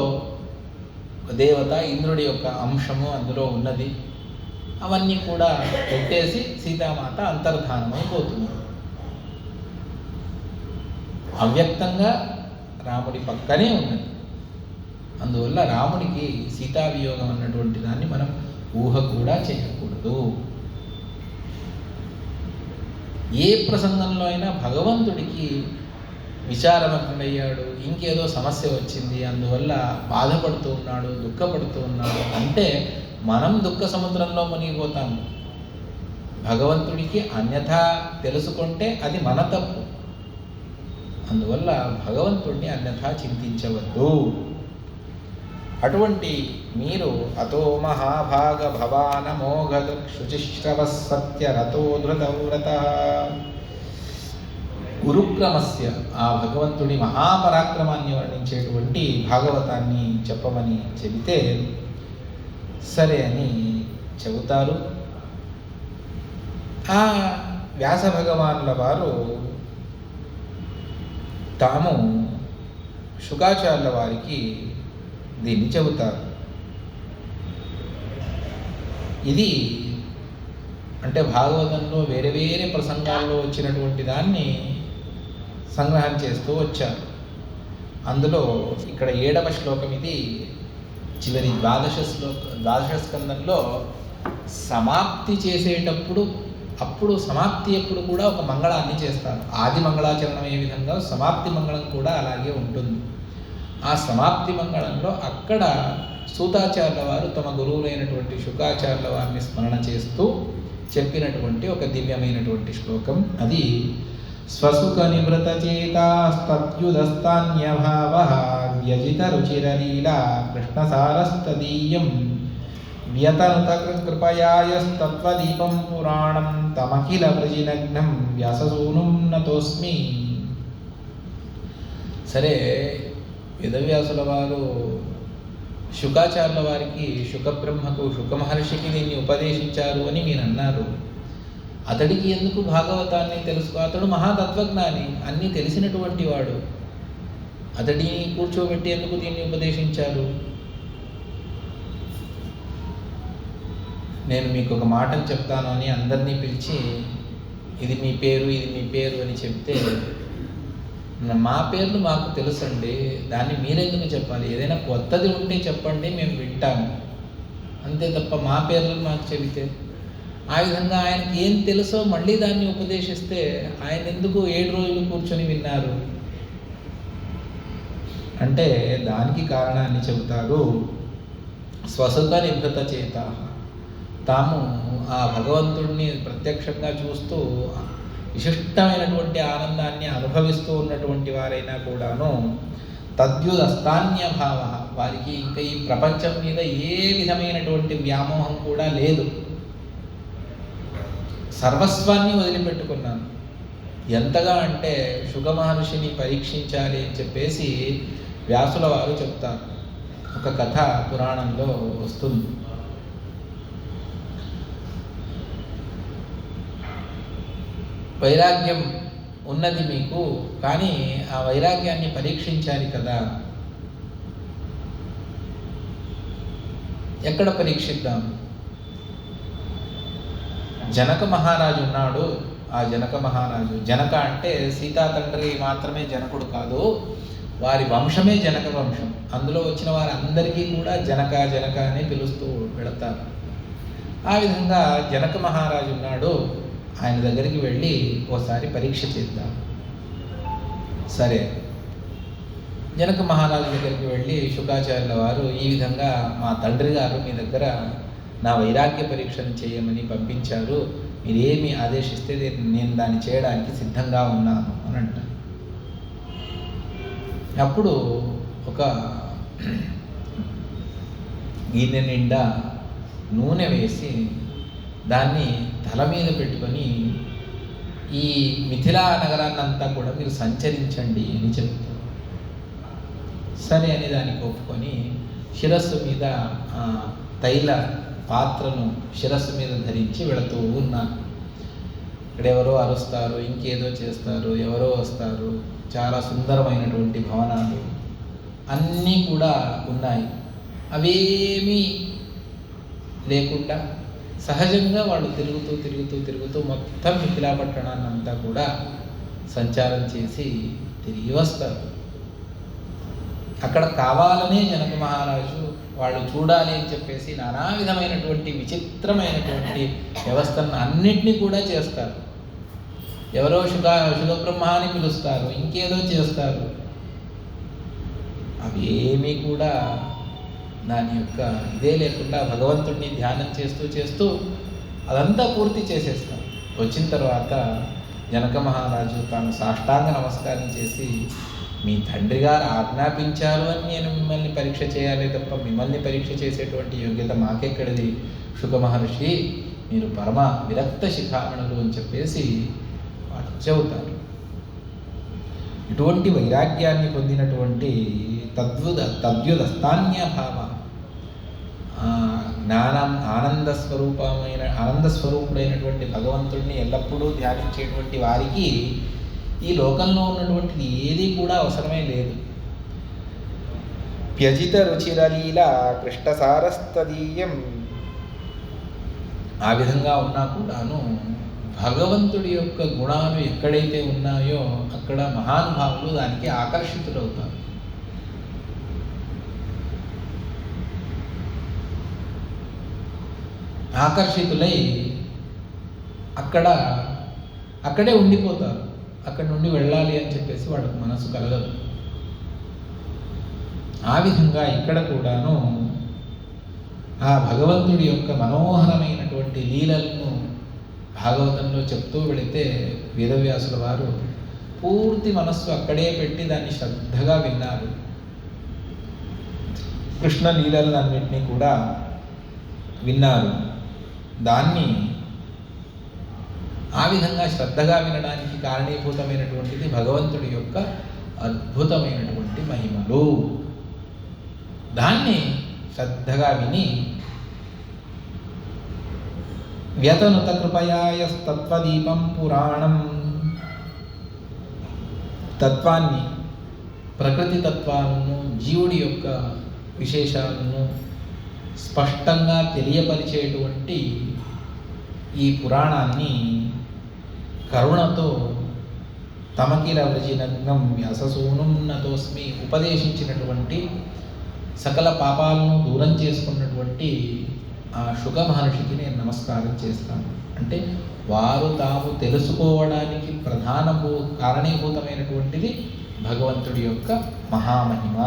దేవత ఇంద్రుడి యొక్క అంశము అందులో ఉన్నది. అవన్నీ కూడా పెట్టేసి సీతామాత అంతర్ధానమైపోతుంది. అవ్యక్తంగా రాముడి పక్కనే ఉన్నది. అందువల్ల రాముడికి సీతావియోగం అన్నటువంటి దాన్ని మనం ఊహ కూడా చేయకూడదు. ఏ ప్రసంగంలో అయినా భగవంతుడికి విచారమగ్నుడయ్యాడు, ఇంకేదో సమస్య వచ్చింది, అందువల్ల బాధపడుతూ ఉన్నాడు, దుఃఖపడుతూ ఉన్నాడు అంటే మనం దుఃఖ సముద్రంలో మునిగిపోతాము. భగవంతుడికి అన్యథా తెలుసుకుంటే అది మన తప్పు. అందువల్ల భగవంతుడిని అన్యథా చింతించవద్దు. అటువంటి మీరు అతో మహాభాగ భవానమోఘ శుచిశ్రవ సత్యరతో ధృతవ్రత గురుక్రమస్య ఆ భగవంతుడి మహాపరాక్రమాన్ని వర్ణించేటువంటి భాగవతాన్ని చెప్పమని చెబితే సరే అని చెబుతారు. ఆ వ్యాస భగవానుల వారు తాము శుకాచార్యుల వారికి దీన్ని చెబుతారు. ఇది అంటే భాగవతంలో వేరే వేరే ప్రసంగాల్లో వచ్చినటువంటి దాన్ని సంగ్రహం చేస్తూ వచ్చారు. అందులో ఇక్కడ 7వ శ్లోకం ఇది చివరి ద్వాదశ స్కందంలో సమాప్తి చేసేటప్పుడు సమాప్తి ఎప్పుడు కూడా ఒక మంగళాన్ని చేస్తారు. ఆది మంగళాచరణం ఏ విధంగా సమాప్తి మంగళం కూడా అలాగే ఉంటుంది. ఆ సమాప్తి మంగళంలో అక్కడ సూతాచార్యుల వారు తమ గురువులైనటువంటి శుకాచార్యుల వారిని స్మరణ చేస్తూ చెప్పినటువంటి ఒక దివ్యమైనటువంటి శ్లోకం అది. స్వసుఖ నివృత చేతాస్తద్యుదస్తాన్యభావ వ్యజిత రుచిరలీలా కృష్ణసారస్తదీయం వ్యతనుత కృపయాయస్తత్వదీపం పురాణం తమఖిల వృజినగ్నం వ్యాససూనుం నతోస్మి. సరే, వేదవ్యాసుల వారు శుకాచార్యుల వారికి శుకబ్రహ్మకు శుక మహర్షికి దీన్ని ఉపదేశించారు అని మీరు అన్నారు. అతడికి ఎందుకు భాగవతాన్ని తెలుసుకో? అతడు మహాతత్వజ్ఞాని, అన్నీ తెలిసినటువంటి వాడు. అతడిని కూర్చోబెట్టి ఎందుకు దీన్ని ఉపదేశించారు? నేను మీకు ఒక మాటను చెప్తాను అని అందరినీ పిలిచి ఇది మీ పేరు ఇది మీ పేరు అని చెప్తే మా పేర్లు మాకు తెలుసండి, దాన్ని మీరెందుకు చెప్పాలి? ఏదైనా కొత్తది ఉంటే చెప్పండి, మేము వింటాము, అంతే తప్ప మా పేర్లు మాకు చెబితే. ఆ విధంగా ఆయనకి ఏం తెలుసో మళ్ళీ దాన్ని ఉపదేశిస్తే ఆయన ఎందుకు 7 రోజులు కూర్చొని విన్నారు అంటే దానికి కారణాన్ని చెబుతారు. స్వసుఖ నివృత చేత, తాము ఆ భగవంతుడిని ప్రత్యక్షంగా చూస్తూ విశిష్టమైనటువంటి ఆనందాన్ని అనుభవిస్తూ ఉన్నటువంటి వారైనా కూడాను తద్యుదస్తాన్య భావ, వారికి ఇంకా ఈ ప్రపంచం మీద ఏ విధమైనటువంటి వ్యామోహం కూడా లేదు. సర్వస్వాన్ని వదిలిపెట్టుకున్నాను. ఎంతగా అంటే శుక మహర్షిని పరీక్షించాలి అని చెప్పేసి వ్యాసుల వారు చెప్తారు. ఒక కథ పురాణంలో వస్తుంది. వైరాగ్యం ఉన్నది మీకు, కానీ ఆ వైరాగ్యాన్ని పరీక్షించాలి కదా. ఎక్కడ పరీక్షిద్దాం? జనక మహారాజు ఉన్నాడు. ఆ జనక మహారాజు, జనక అంటే సీతా తండ్రి మాత్రమే జనకుడు కాదు, వారి వంశమే జనక వంశం. అందులో వచ్చిన వారందరికీ కూడా జనక జనక అని పిలుస్తూ వెళతారు. ఆ విధంగా జనక మహారాజు ఉన్నాడు. ఆయన దగ్గరికి వెళ్ళి ఓసారి పరీక్ష చేద్దాం. సరే, జనక మహారాజు దగ్గరికి వెళ్ళి శుకాచార్యుల వారు ఈ విధంగా మా తండ్రి గారు మీ దగ్గర నా వైరాగ్య పరీక్షను చేయమని పంపించారు, మీరేమి ఆదేశిస్తే నేను దాన్ని చేయడానికి సిద్ధంగా ఉన్నాను అని అంటారు. అప్పుడు ఒక గిన్నె నిండా నూనె వేసి దాన్ని తల మీద పెట్టుకొని ఈ మిథిలా నగరాన్ని అంతా కూడా మీరు సంచరించండి అని చెప్తారు. సరే అని దానికి ఒప్పుకొని శిరస్సు మీద తైల పాత్రను శిరస్సు మీద ధరించి వెళుతూ ఉన్నారు. ఇక్కడ ఎవరో అరుస్తారు, ఇంకేదో చేస్తారు, ఎవరో వస్తారు. చాలా సుందరమైనటువంటి భవనాలు అన్నీ కూడా ఉన్నాయి. అవేమీ లేకుండా సహజంగా వాళ్ళు తిరుగుతూ తిరుగుతూ తిరుగుతూ మొత్తం మిథిలా పట్టణాన్ని అంతా కూడా సంచారం చేసి తిరిగి వస్తారు. అక్కడ కావాలనే జనక మహారాజు వాళ్ళు చూడాలి అని చెప్పేసి నానా విధమైనటువంటి విచిత్రమైనటువంటి వ్యవస్థను అన్నిటినీ కూడా చేస్తారు. ఎవరో శుభబ్రహ్మ అని పిలుస్తారు, ఇంకేదో చేస్తారు. అవి ఏమీ కూడా దాని యొక్క ఇదే లేకుండా భగవంతుడిని ధ్యానం చేస్తూ చేస్తూ అదంతా పూర్తి చేసేస్తారు. వచ్చిన తర్వాత జనక మహారాజు తాను సాష్టాంగ నమస్కారం చేసి మీ తండ్రి గారు ఆజ్ఞాపించారు అని నేను మిమ్మల్ని పరీక్ష చేయాలి తప్ప మిమ్మల్ని పరీక్ష చేసేటువంటి యోగ్యత మాకెక్కడిది శుక మహర్షి, మీరు పరమ విరక్త శిఖామణులు అని చెప్పేసి వాడు చెబుతారు. ఇటువంటి వైరాగ్యాన్ని పొందినటువంటి తద్యుదస్తాన్యభావ జ్ఞానం ఆనందస్వరూపుడైనటువంటి భగవంతుడిని ఎల్లప్పుడూ ధ్యానించేటువంటి వారికి ఈ లోకంలో ఉన్నటువంటిది ఏది కూడా అవసరమే లేదు. త్యజిత రుచిరలీల కృష్ణసారస్తదీయం. ఆ విధంగా ఉన్నా కూడాను భగవంతుడి యొక్క గుణాలు ఎక్కడైతే ఉన్నాయో అక్కడ మహానుభావులు దానికి ఆకర్షితులవుతారు. ఆకర్షితులై అక్కడే ఉండిపోతారు. అక్కడి నుండి వెళ్ళాలి అని చెప్పేసి వాళ్ళకు మనసు కలగదు. ఆ విధంగా ఇక్కడ కూడాను ఆ భగవంతుడి యొక్క మనోహరమైనటువంటి లీలలను భాగవతంలో చెప్తూ వెళితే వేదవ్యాసుల వారు పూర్తి మనస్సు అక్కడే పెట్టి దాన్ని శ్రద్ధగా విన్నారు. కృష్ణ లీలలన్నింటినీ కూడా విన్నారు. దాన్ని ఆ విధంగా శ్రద్ధగా వినడానికి కారణీభూతమైనటువంటిది భగవంతుడి యొక్క అద్భుతమైనటువంటి మహిమలు. దాన్ని శ్రద్ధగా విని వ్యతనుత కృపయాయస్తత్వదీపం పురాణం, తత్వాన్ని, ప్రకృతి తత్వాలను, జీవుడి యొక్క విశేషాలను స్పష్టంగా తెలియపరిచేటువంటి ఈ పురాణాన్ని కరుణతో తమకిల వృజినగ్నం వ్యాససూనుం నతోస్మి ఉపదేశించినటువంటి, సకల పాపాలను దూరం చేసుకున్నటువంటి ఆ శుక మహర్షికి నేను నమస్కారం చేస్తాను. అంటే వారు తాము తెలుసుకోవడానికి కారణీభూతమైనటువంటిది భగవంతుడి యొక్క మహామహిమ.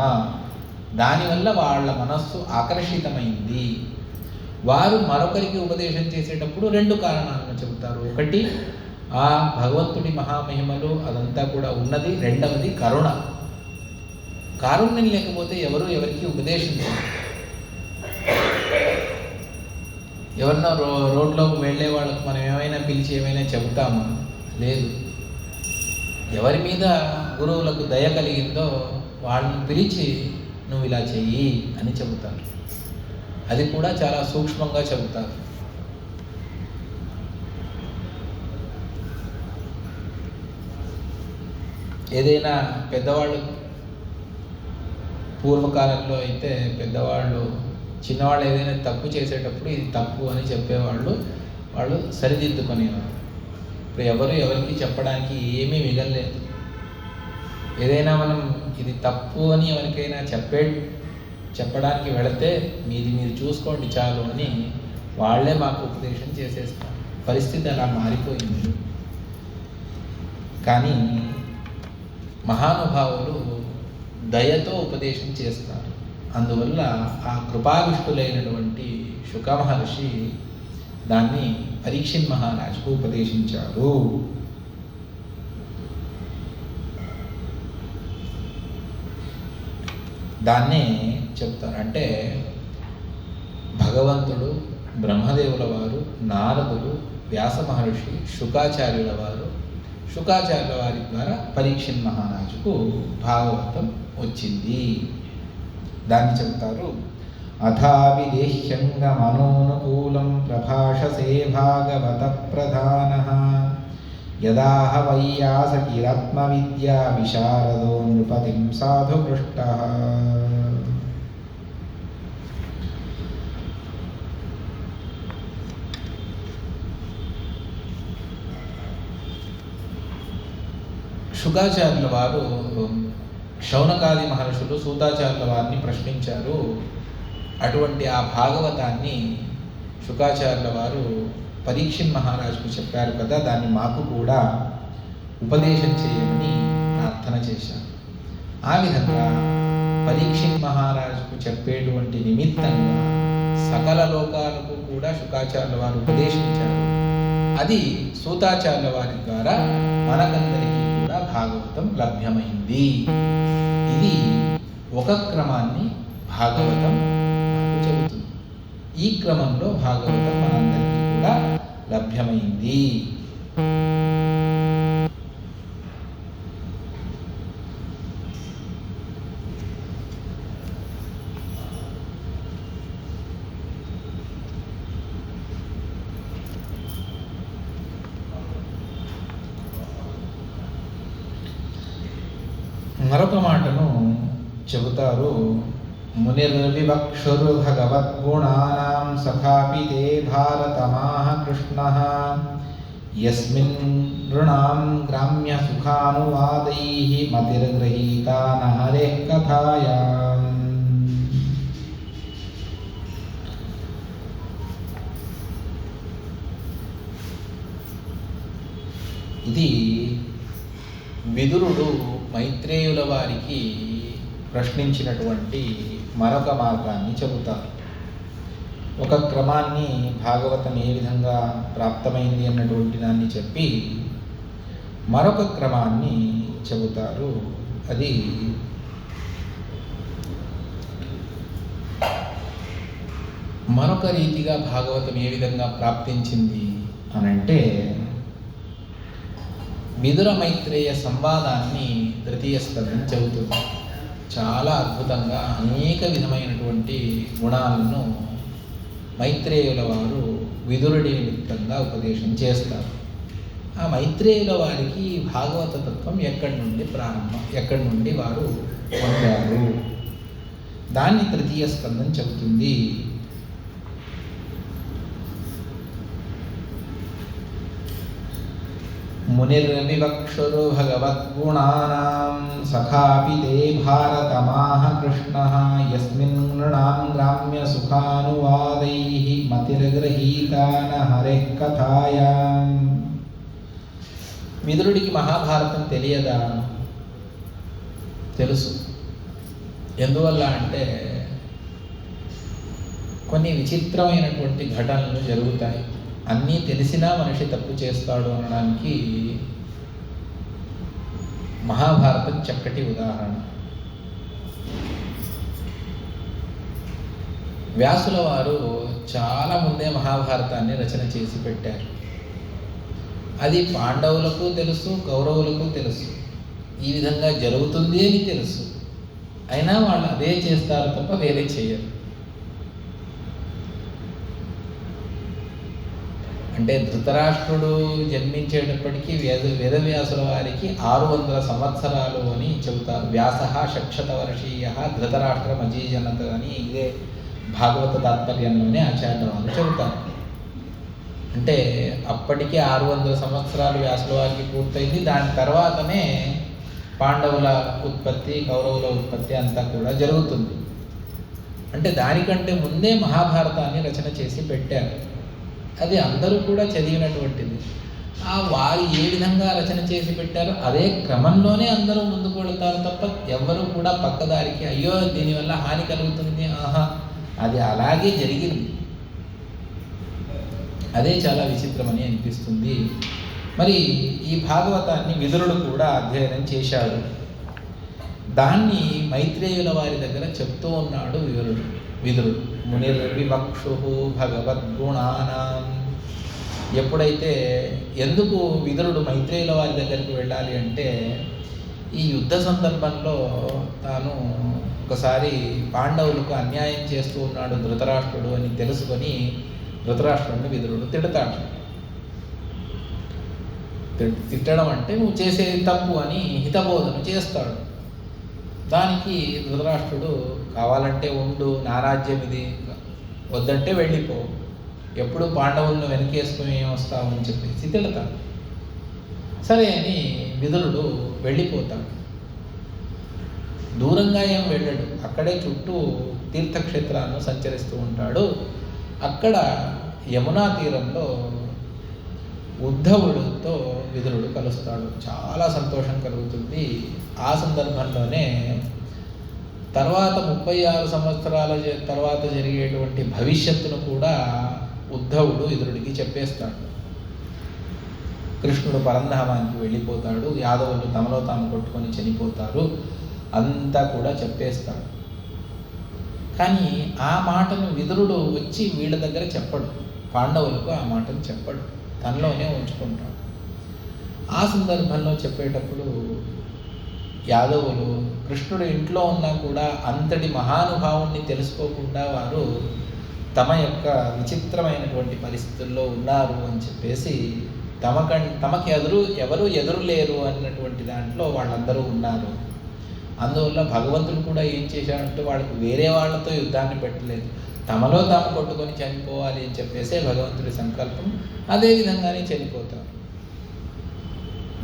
దానివల్ల వాళ్ళ మనస్సు ఆకర్షితమైంది. వారు మరొకరికి ఉపదేశం చేసేటప్పుడు రెండు కారణాలను చెబుతారు. ఒకటి ఆ భగవంతుడి మహామహిమలు అదంతా కూడా ఉన్నది. రెండవది కరుణ. కారుణ్యం లేకపోతే ఎవరు ఎవరికి ఉపదేశించారు. ఎవరినో రోడ్లోకి వెళ్ళే వాళ్ళకు మనం ఏమైనా పిలిచి ఏమైనా చెబుతామా? లేదు. ఎవరి మీద గురువులకు దయ కలిగిందో వాళ్ళని పిలిచి నువ్వు ఇలా చెయ్యి అని చెబుతారు. అది కూడా చాలా సూక్ష్మంగా చెబుతారు. ఏదైనా పెద్దవాళ్ళు పూర్వకాలంలో అయితే పెద్దవాళ్ళు చిన్నవాళ్ళు ఏదైనా తప్పు చేసేటప్పుడు ఇది తప్పు అని చెప్పేవాళ్ళు, వాళ్ళు సరిదిద్దుకునేవారు. ఇప్పుడు ఎవరికి చెప్పడానికి ఏమీ మిగలలేదు. ఏదైనా మనం ఇది తప్పు అని ఎవరికైనా చెప్పడానికి వెళితే మీరు చూసుకోండి చాలు అని వాళ్ళే మాకు ఉపదేశం చేసేస్తారు. పరిస్థితి అలా మారిపోయింది. కానీ మహానుభావులు దయతో ఉపదేశం చేస్తారు. అందువల్ల ఆ కృపావిష్టులైనటువంటి శుక మహర్షి దాన్ని పరీక్షిత్ మహారాజుకు ఉపదేశించారు. దాన్నే చెప్తారు. అంటే భగవంతుడు, బ్రహ్మదేవుల వారు, నారదులు, వ్యాస మహర్షి, శుకాచార్యుల వారు, శుకాచార్యుల వారి ద్వారా పరీక్షిత్ మహారాజుకు భాగవతం వచ్చింది. దాన్ని చెప్తారు. అథావిదేహ్యంగమనోనుకూలం ప్రభాషసే భాగవత ప్రధానః యదాహ వైయాసకిరాత్మవిద్యా విశారదో నృపతిం సాధు పృష్టః. శుకాచార్యుల వారు శౌనకాది మహర్షులు సూతాచార్యుల వారిని ప్రశ్నించారు. అటువంటి ఆ భాగవతాన్ని శుకాచార్యుల వారు పరీక్షిత్ మహారాజుకు చెప్పారు కదా, దాన్ని మాకు కూడా ఉపదేశం చేయమని ప్రార్థన చేశారు. ఆ విధంగా పరీక్షిత్ మహారాజుకు చెప్పేటువంటి నిమిత్తంగా సకల లోకాలకు కూడా శుకాచార్యుల వారు ఉపదేశించారు. అది సూతాచార్యుల వారి ద్వారా మనకందరికీ కూడా భాగవతం లభ్యమైంది. ఇది ఒక క్రమాన్ని భాగవతం మనకు చెబుతుంది. ఈ క్రమంలో భాగవతం మనందరికీ కూడా లభ్యమైంది. మరొక మాటను చెబుతారు. మునిర్వివక్షురు భగవద్గుణానాం సఖాపి తే భారతమాహ కృష్ణః యస్మిన్ నృణాం గ్రామ్య సుఖానువాదైః మతిర్గృహీతా న హరేః కథాయాం. ఇది విదురుడు మైత్రేయుల వారికి ప్రశ్నించినటువంటి మరొక మార్గాన్ని చెబుతారు. ఒక క్రమాన్ని భాగవతం ఏ విధంగా ప్రాప్తమైంది అన్నటువంటి దాన్ని చెప్పి మరొక క్రమాన్ని చెబుతారు. అది మరొక రీతిగా భాగవతం ఏ విధంగా ప్రాప్తించింది అనంటే, విదుర మైత్రేయ సంవాదాన్ని తృతీయ స్కందం చెబుతుంది. చాలా అద్భుతంగా అనేక విధమైనటువంటి గుణాలను మైత్రేయుల వారు విదురుడి నిమిత్తంగా ఉపదేశం చేస్తారు. ఆ మైత్రేయుల వారికి భాగవత తత్వం ఎక్కడి నుండి ప్రారంభం, ఎక్కడి నుండి వారు పొందారు, దాన్ని తృతీయ స్కందం చెబుతుంది. మునిర్వివక్షురు భగవద్గుణానాం సఖాపి తే భారతమాహ కృష్ణః యస్మిన్ నృణాం గ్రామ్య సుఖానువాదైః మతిర్గృహీతా న హరేః కథాయాం. విదురుడికి మహాభారతం తెలియదా? తెలుసు. ఎందువల్ల అంటే కొన్ని విచిత్రమైనటువంటి ఘటనలు జరుగుతాయి. అన్నీ తెలిసినా మనిషి తప్పు చేస్తాడు అనడానికి మహాభారతం చక్కటి ఉదాహరణ. వ్యాసుల వారు చాలా ముందే మహాభారతాన్ని రచన చేసి పెట్టారు. అది పాండవులకు తెలుసు, కౌరవులకు తెలుసు, ఈ విధంగా జరుగుతుంది అని తెలుసు. అయినా వాళ్ళు అదే చేస్తారు తప్ప వేరే చేయరు. అంటే ధృతరాష్ట్రుడు జన్మించేటప్పటికీ వేదవ్యాసుల వారికి 600 సంవత్సరాలు అని చెబుతారు. వ్యాస షక్షతవర్షీయ ధృతరాష్ట్రమజీజనత అని ఇదే భాగవత తాత్పర్యంలోనే ఆచార్యుల వారు చెబుతారు. అంటే అప్పటికే 600 సంవత్సరాలు వ్యాసుల వారికి పూర్తయింది. దాని తర్వాతనే పాండవుల ఉత్పత్తి, కౌరవుల ఉత్పత్తి అంతా కూడా జరుగుతుంది. అంటే దానికంటే ముందే మహాభారతాన్ని రచన చేసి పెట్టారు. అది అందరూ కూడా చదివినటువంటిది. వారు ఏ విధంగా రచన చేసి పెట్టారో అదే క్రమంలోనే అందరూ ముందుకు వెళతారు తప్ప ఎవ్వరూ కూడా పక్కదారికి అయ్యో దీనివల్ల హాని కలుగుతుంది, అది అలాగే జరిగింది. అదే చాలా విచిత్రమని అనిపిస్తుంది. మరి ఈ భాగవతాన్ని విదురుడు కూడా అధ్యయనం చేశాడు. దాన్ని మైత్రేయుల వారి దగ్గర చెప్తూ ఉన్నాడు విదురుడు. మునిర్వివక్షు భగవద్గుణానాం. ఎప్పుడైతే ఎందుకు విదురుడు మైత్రేయుల వారి దగ్గరికి వెళ్ళాలి అంటే, ఈ యుద్ధ సందర్భంలో తాను ఒకసారి పాండవులకు అన్యాయం చేస్తూ ఉన్నాడు ధృతరాష్ట్రుడు అని తెలుసుకొని ధృతరాష్ట్రుడిని విదురుడు తిడతాడు. తిట్టడం అంటే నువ్వు చేసేది తప్పు అని హితబోధన చేస్తాడు. దానికి ధృతరాష్ట్రుడు కావాలంటే ఉండు, నా రాజ్యం ఇది, వద్దంటే వెళ్ళిపో, ఎప్పుడు పాండవులను వెనకేసుకుని వస్తావు అని చెప్పేసి తిడతాడు. సరే అని విదురుడు వెళ్ళిపోతాడు. దూరంగా ఏం వెళ్ళాడు, అక్కడే చుట్టూ తీర్థక్షేత్రాలను సంచరిస్తూ ఉంటాడు. అక్కడ యమునా తీరంలో ఉద్ధవుడితో విదురుడు కలుస్తాడు. చాలా సంతోషం కలుగుతుంది. ఆ సందర్భంలోనే తర్వాత 36 సంవత్సరాల తర్వాత జరిగేటువంటి భవిష్యత్తును కూడా ఉద్ధవుడు విదురుడికి చెప్పేస్తాడు. కృష్ణుడు పరంధామానికి వెళ్ళిపోతాడు, యాదవులు తమలో తాము కొట్టుకొని చనిపోతారు, అంతా కూడా చెప్పేస్తాడు. కానీ ఆ మాటను విదురుడు వచ్చి వీళ్ళ దగ్గర చెప్పడు, పాండవులకు ఆ మాటను చెప్పడు, తనలోనే ఉంచుకుంటాడు. ఆ సందర్భంలో చెప్పేటప్పుడు యాదవులు కృష్ణుడు ఇంట్లో ఉన్నా కూడా అంతటి మహానుభావుణ్ణి తెలుసుకోకుండా వారు తమ యొక్క విచిత్రమైనటువంటి పరిస్థితుల్లో ఉన్నారు అని చెప్పేసి తమకి ఎవరు ఎదురు లేరు అన్నటువంటి దాంట్లో వాళ్ళందరూ ఉన్నారు. అందువల్ల భగవంతుడు కూడా ఏం చేశాడంటే వాళ్ళకు వేరే వాళ్ళతో యుద్ధాన్ని పెట్టలేదు, తమలో తాము కొట్టుకొని చనిపోవాలి అని చెప్పేసే భగవంతుడి సంకల్పం. అదే విధంగానే చనిపోతారు.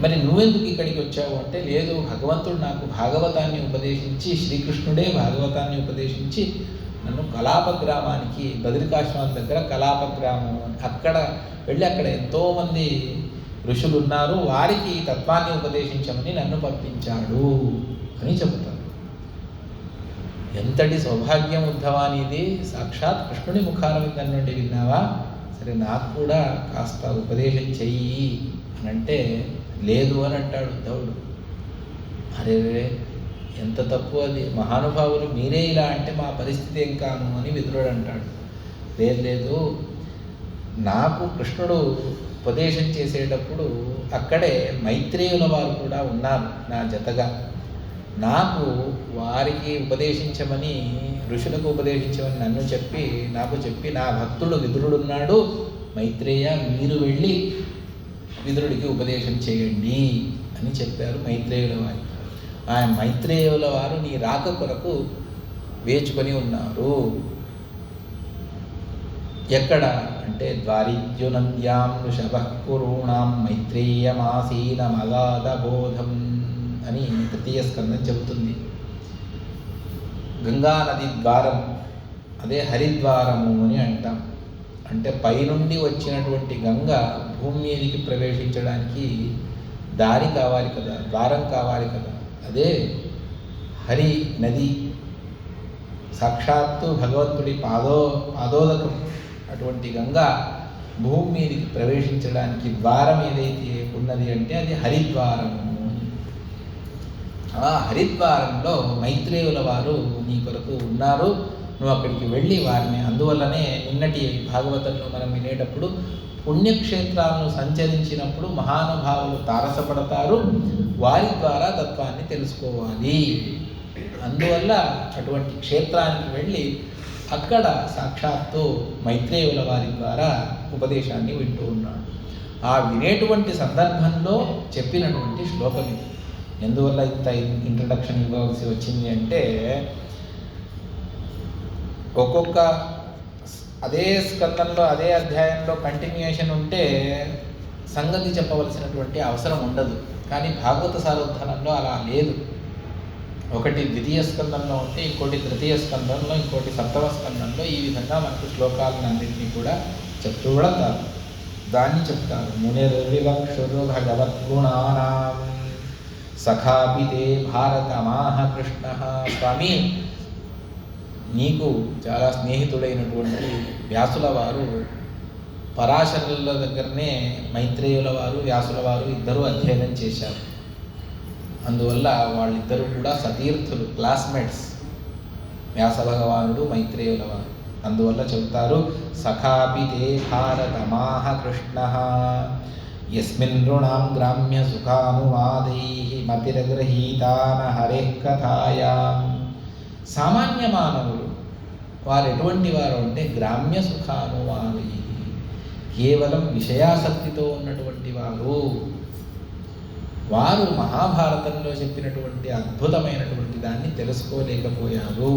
మరి నువ్వెందుకు ఇక్కడికి వచ్చావు అంటే, లేదు భగవంతుడు నాకు భాగవతాన్ని ఉపదేశించి, శ్రీకృష్ణుడే భాగవతాన్ని ఉపదేశించి నన్ను కలాప గ్రామానికి, బద్రికాశ్రమం దగ్గర కలాప గ్రామం అక్కడ వెళ్ళి అక్కడ ఎంతోమంది ఋషులు ఉన్నారు, వారికి తత్వాన్ని ఉపదేశించమని నన్ను పంపించాడు అని చెబుతారు. ఎంతటి సౌభాగ్యం ఉద్ధవానిది, సాక్షాత్ కృష్ణుడి ముఖారవిందం నుండి విన్నావా, సరే నాకు కూడా కాస్త ఉపదేశం చెయ్యి అని అంటే లేదు అని అంటాడు ఉద్ధవుడు. అరే ఎంత తప్పు అది, మహానుభావులు మీరే ఇలా అంటే మా పరిస్థితి ఏం కాను అని విదురుడు అంటాడు. లేదు నాకు కృష్ణుడు ఉపదేశం చేసేటప్పుడు అక్కడే మైత్రేయుల వారు కూడా ఉన్నారు నా జతగా, నాకు వారికి ఉపదేశించమని, ఋషులకు ఉపదేశించమని నాకు చెప్పి నా భక్తుడు విదురుడున్నాడు, మైత్రేయ మీరు వెళ్ళి విదురుడికి ఉపదేశం చేయండి అని చెప్పారు మైత్రేయుల వారు. ఆ మైత్రేయుల వారు నీ రాక కొరకు వేచుకొని ఉన్నారు. ఎక్కడ అంటే ద్వారిద్యునంద్యాం వృషభకురూణాం మైత్రేయమాసీన మగాధ బోధం అని తృతీయ స్కందం చెబుతుంది. గంగా నది ద్వారం, అదే హరిద్వారము అని అంటాం. అంటే పైనుండి వచ్చినటువంటి గంగ భూమి మీదకి ప్రవేశించడానికి దారి కావాలి కదా, ద్వారం కావాలి కదా, అదే హరి నది, సాక్షాత్తు భగవంతుడి పాదోదకం అటువంటి గంగ భూమి మీదకి ప్రవేశించడానికి ద్వారం ఏదైతే ఉన్నది అంటే అది హరిద్వారము. ఆ హరిద్వారంలో మైత్రేయుల వారు నీ కొరకు ఉన్నారు, నువ్వు అక్కడికి వెళ్ళి వారిని, అందువల్లనే నిన్నటి భాగవతంలో మనం వినేటప్పుడు పుణ్యక్షేత్రాలను సంచరించినప్పుడు మహానుభావులు తారసపడతారు, వారి ద్వారా తత్వాన్ని తెలుసుకోవాలి. అందువల్ల అటువంటి క్షేత్రానికి వెళ్ళి అక్కడ సాక్షాత్తు మైత్రేయుల వారి ద్వారా ఉపదేశాన్ని వింటూ ఉన్నాడు. ఆ వినేటువంటి సందర్భంలో చెప్పినటువంటి శ్లోకం ఇది. ఎందువల్ల ఇంత ఇంట్రడక్షన్ ఇవ్వాల్సి వచ్చింది అంటే, ఒక్కొక్క అదే స్కందంలో అదే అధ్యాయంలో కంటిన్యూయేషన్ ఉంటే సంగతి చెప్పవలసినటువంటి అవసరం ఉండదు. కానీ భాగవత సారోద్ధానంలో అలా లేదు. ఒకటి ద్వితీయ స్కందంలో ఉంటే ఇంకోటి తృతీయ స్కందంలో, ఇంకోటి సప్తమ స్కందంలో, ఈ విధంగా మనకు శ్లోకాలను అన్నింటినీ కూడా చెప్తూ వెళతారు. దాన్ని చెప్తారు. మునిర్వివక్షురు భగవద్గుణానాం సఖాపితే భారతమాహ కృష్ణ. స్వామి, నీకు చాలా స్నేహితుడైనటువంటి వ్యాసుల వారు పరాశరుల దగ్గరనే మైత్రేయుల వారు, వ్యాసుల వారు ఇద్దరూ అధ్యయనం చేశారు. అందువల్ల వాళ్ళిద్దరూ కూడా సతీర్థులు, క్లాస్మేట్స్, వ్యాస భగవానుడు, మైత్రేయుల వారు. అందువల్ల చెబుతారు, సఖాపితే భారతమాహ కృష్ణ యస్మిన్ రుణాం గ్రామ్య సుఖానువాదైః మతిరగ్రహీతాన హరేః కథాయాం. సామాన్య మానవులు వారు ఎటువంటి వారు అంటే గ్రామ్య సుఖానువాదైః, కేవలం విషయాసక్తితో ఉన్నటువంటి వారు మహాభారతంలో చెప్పినటువంటి అద్భుతమైనటువంటి దాన్ని తెలుసుకోలేకపోయారు.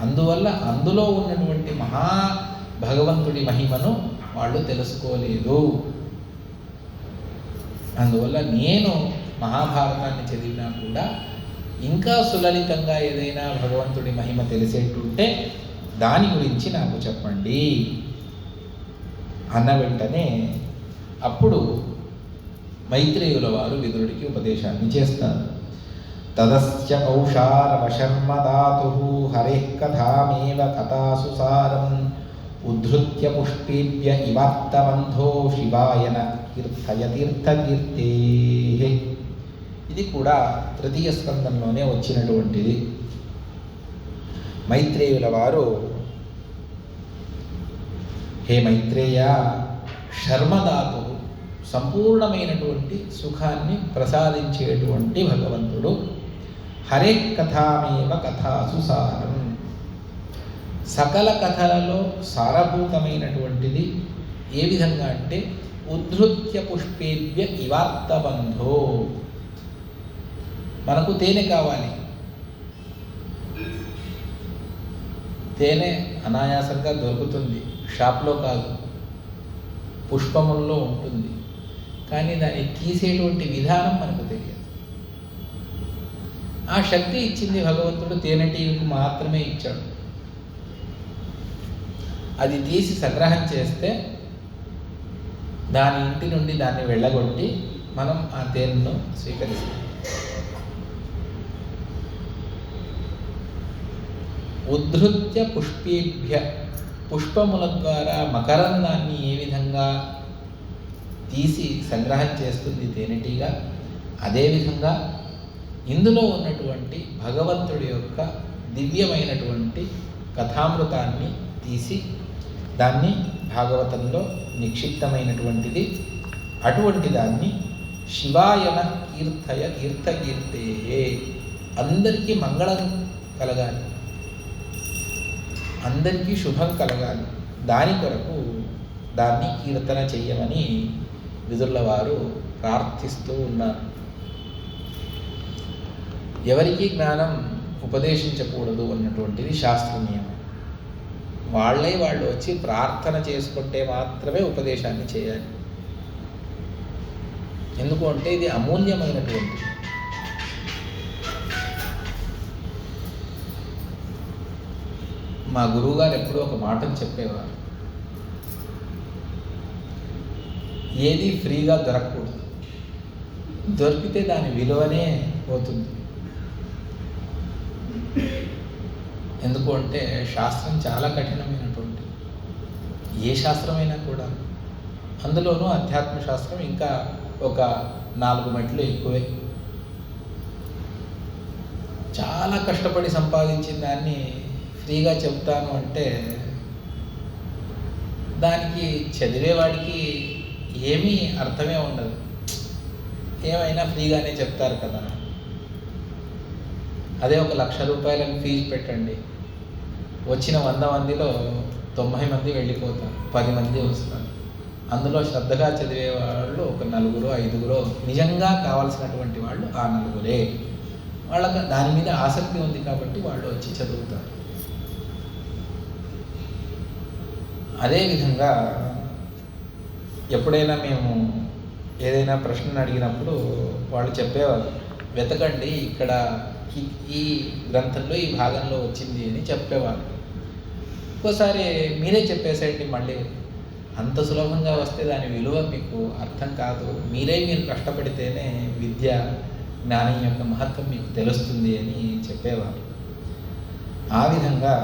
అందువల్ల అందులో ఉన్నటువంటి భగవంతుడి మహిమను వాళ్ళు తెలుసుకోలేదు. అందువల్ల నేను మహాభారతాన్ని చదివినా కూడా ఇంకా సులలితంగా ఏదైనా భగవంతుడి మహిమ తెలిసేటుంటే దాని గురించి నాకు చెప్పండి అన్న వెంటనే అప్పుడు మైత్రేయుల వారు విదురుడికి ఉపదేశాన్ని చేస్తారు. తదస్య కౌషారవశర్మదాతు హరేః కథామేవ కథాసు సారం ఉద్ధృత్య పుష్పేభ్య ఇవార్తబంధో శివాయ తీర్థకీర్తే. ఇది కూడా తృతీయ స్కందంలోనే వచ్చినటువంటిది. మైత్రేయుల వారు, హే మైత్రేయ, శర్మదాతు, సంపూర్ణమైనటువంటి సుఖాన్ని ప్రసాదించేటువంటి భగవంతుడు. హరే కథామేవ కథాసు సారం, సకల కథలలో సారభూతమైనటువంటిది ఏ విధంగా అంటే ఉద్ధృత్య పుష్పేభ్య ఇవార్తబంధో. మనకు తేనె కావాలి, తేనె అనాయాసంగా దొరుకుతుంది, షాప్లో కాదు, పుష్పముల్లో ఉంటుంది. కానీ దాన్ని తీసేటువంటి విధానం మనకు తెలియదు. ఆ శక్తి ఇచ్చింది భగవంతుడు, తేనెటీగకు మాత్రమే ఇచ్చాడు. అది తీసి సంగ్రహం చేస్తే దాని ఇంటి నుండి దాన్ని వెళ్ళగొట్టి మనం ఆ తేనెను స్వీకరిస్తాం. ఉద్ధృత్య పుష్పేభ్య, పుష్పముల ద్వారా మకరందాన్ని ఏ విధంగా తీసి సంగ్రహం చేస్తుంది తేనెటీగ, అదేవిధంగా ఇందులో ఉన్నటువంటి భగవంతుడి యొక్క దివ్యమైనటువంటి కథామృతాన్ని తీసి దాన్ని భాగవతంలో నిక్షిప్తమైనటువంటిది. అటువంటి దాన్ని శివాయన కీర్తయ తీర్థకీర్తే, అందరికీ మంగళం కలగాలి, అందరికీ శుభం కలగాలి, దాని కొరకు దాన్ని కీర్తన చెయ్యమని విదురుల వారు ప్రార్థిస్తూ ఉన్నారు. ఎవరికి జ్ఞానం ఉపదేశించకూడదు అన్నటువంటిది శాస్త్ర నియమం. వాళ్ళు వచ్చి ప్రార్థన చేసుకుంటే మాత్రమే ఉపదేశాన్ని చేయాలి. ఎందుకు అంటే ఇది అమూల్యమైనటువంటిది. మా గురువుగారు ఎప్పుడూ ఒక మాటను చెప్పేవారు, ఏది ఫ్రీగా దొరకకూడదు, దొరికితే దాని విలువనే పోతుంది. ఎందుకు అంటే శాస్త్రం చాలా కఠినమైనటువంటి, ఏ శాస్త్రమైనా కూడా, అందులోనూ అధ్యాత్మ శాస్త్రం ఇంకా ఒక 4 మెట్లు ఎక్కువే. చాలా కష్టపడి సంపాదించిన దాన్ని ఫ్రీగా చెప్తాను అంటే దానికి చదివేవాడికి ఏమీ అర్థమే ఉండదు. ఏమైనా ఫ్రీగానే చెప్తారు కదా. అదే ఒక 1,00,000 రూపాయలను ఫీజు పెట్టండి, వచ్చిన 100 మందిలో 90 మంది వెళ్ళిపోతారు, 10 మంది వస్తారు. అందులో శ్రద్ధగా చదివే వాళ్ళు ఒక 4-5 నిజంగా కావాల్సినటువంటి వాళ్ళు ఆ 4. వాళ్ళకి దాని మీద ఆసక్తి ఉంది కాబట్టి వాళ్ళు వచ్చి చదువుతారు. అదేవిధంగా ఎప్పుడైనా మేము ఏదైనా ప్రశ్నను అడిగినప్పుడు వాళ్ళు చెప్పేవారు, వెతకండి ఇక్కడ ఈ గ్రంథంలో ఈ భాగంలో వచ్చింది అని చెప్పేవారు. ఒక్కోసారి మీరే చెప్పేసేయండి, మళ్ళీ అంత సులభంగా వస్తే దాని విలువ మీకు అర్థం కాదు, మీరు కష్టపడితేనే విద్య జ్ఞానం యొక్క మహత్వం మీకు తెలుస్తుంది అని చెప్పేవారు. ఆ విధంగా